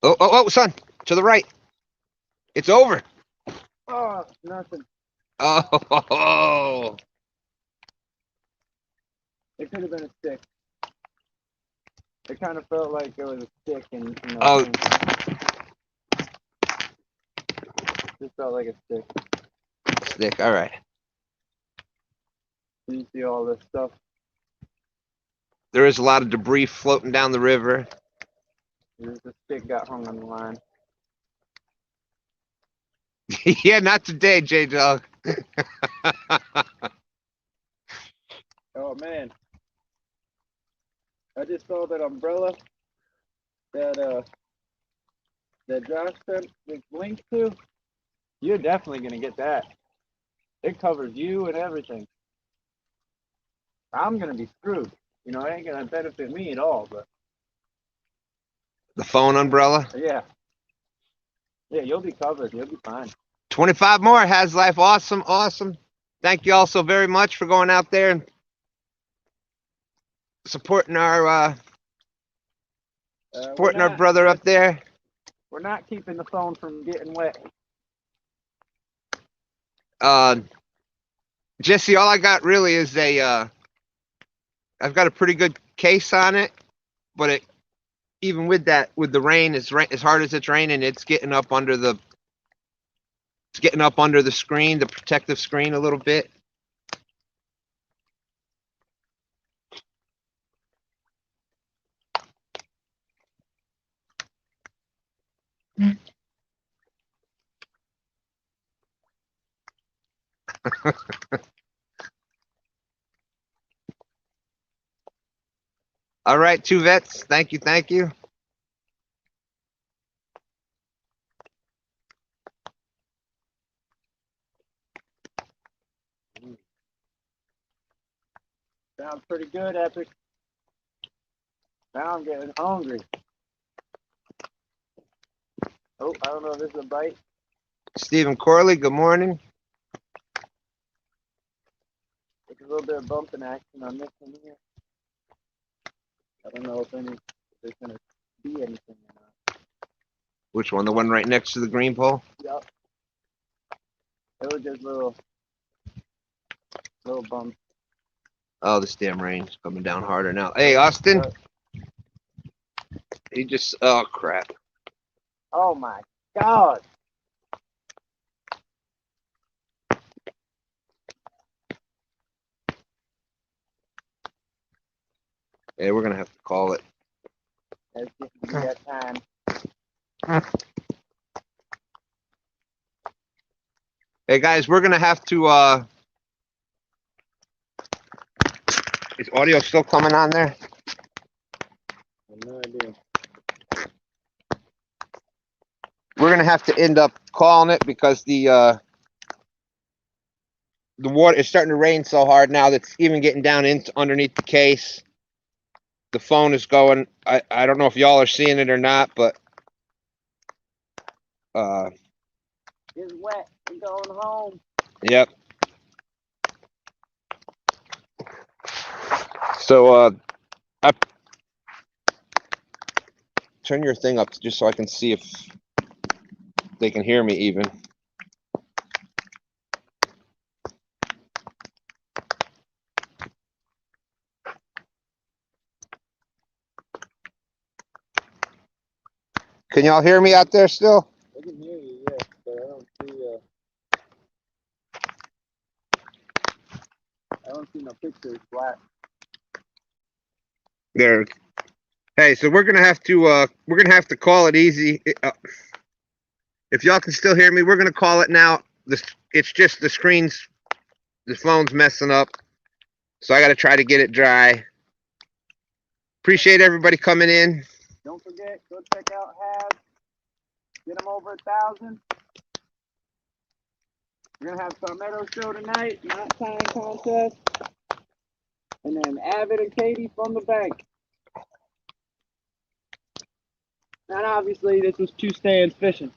[SPEAKER 1] Oh, son, to the right. It's over.
[SPEAKER 2] Oh, nothing.
[SPEAKER 1] Oh,
[SPEAKER 2] It could have been a stick. It kind of felt like it was a stick and
[SPEAKER 1] oh.
[SPEAKER 2] Just felt like a stick.
[SPEAKER 1] Stick. All right.
[SPEAKER 2] You see all this stuff.
[SPEAKER 1] There is a lot of debris floating down the river.
[SPEAKER 2] The stick got hung on the line.
[SPEAKER 1] Yeah, not today, J-Dog.
[SPEAKER 2] Oh man, I just saw that umbrella that Josh sent the link to. You're definitely gonna get that. It covers you and everything. I'm gonna be screwed. You know, it ain't gonna benefit me at all, but
[SPEAKER 1] The phone umbrella.
[SPEAKER 2] yeah, you'll be covered. You'll be fine.
[SPEAKER 1] 25 more. Haz Life. Awesome, awesome. Thank you all so very much for going out there and supporting our brother up there.
[SPEAKER 2] We're not keeping the phone from getting wet.
[SPEAKER 1] Jesse, all I got really is I've got a pretty good case on it, but even with that, with the rain, as hard as it's raining, it's getting up under the screen, the protective screen a little bit. All right, two vets. Thank you, thank you.
[SPEAKER 2] Sounds pretty good, Epic. Now I'm getting hungry. Oh, I don't know if this is a bite.
[SPEAKER 1] Stephen Corley, good morning.
[SPEAKER 2] There's a little bit of bumping action on this one here. I don't know if there's going to be anything or not.
[SPEAKER 1] Which one? The one right next to the green pole?
[SPEAKER 2] Yep. It was just little bumps.
[SPEAKER 1] Oh, this damn rain's coming down harder now. Hey, Austin. He just, oh, crap.
[SPEAKER 2] Oh, my God.
[SPEAKER 1] Hey, we're going to have to call it.
[SPEAKER 2] Let's just give that time.
[SPEAKER 1] Hey, guys, we're going to have to, is audio still coming on there?
[SPEAKER 2] I have no idea.
[SPEAKER 1] We're going to have to end up calling it because the water is starting to rain so hard now that's even getting down into underneath the case. The phone is going. I don't know if y'all are seeing it or not, but
[SPEAKER 2] It's wet. We're going home.
[SPEAKER 1] Yep. So I turn your thing up just so I can see if they can hear me even. Can y'all hear me out there still?
[SPEAKER 2] I can hear you, yes, but I don't see no pictures flat.
[SPEAKER 1] There. Hey, so we're gonna have to call it easy. If y'all can still hear me, we're gonna call it now. It's just the phone's messing up, so I gotta try to get it dry. Appreciate everybody coming in.
[SPEAKER 2] Don't forget, go check out Haz. Get them over 1,000. We're gonna have Palmetto show tonight, knot tying contest, and then Avid and Katie from the bank. And obviously, this was two stands fishing.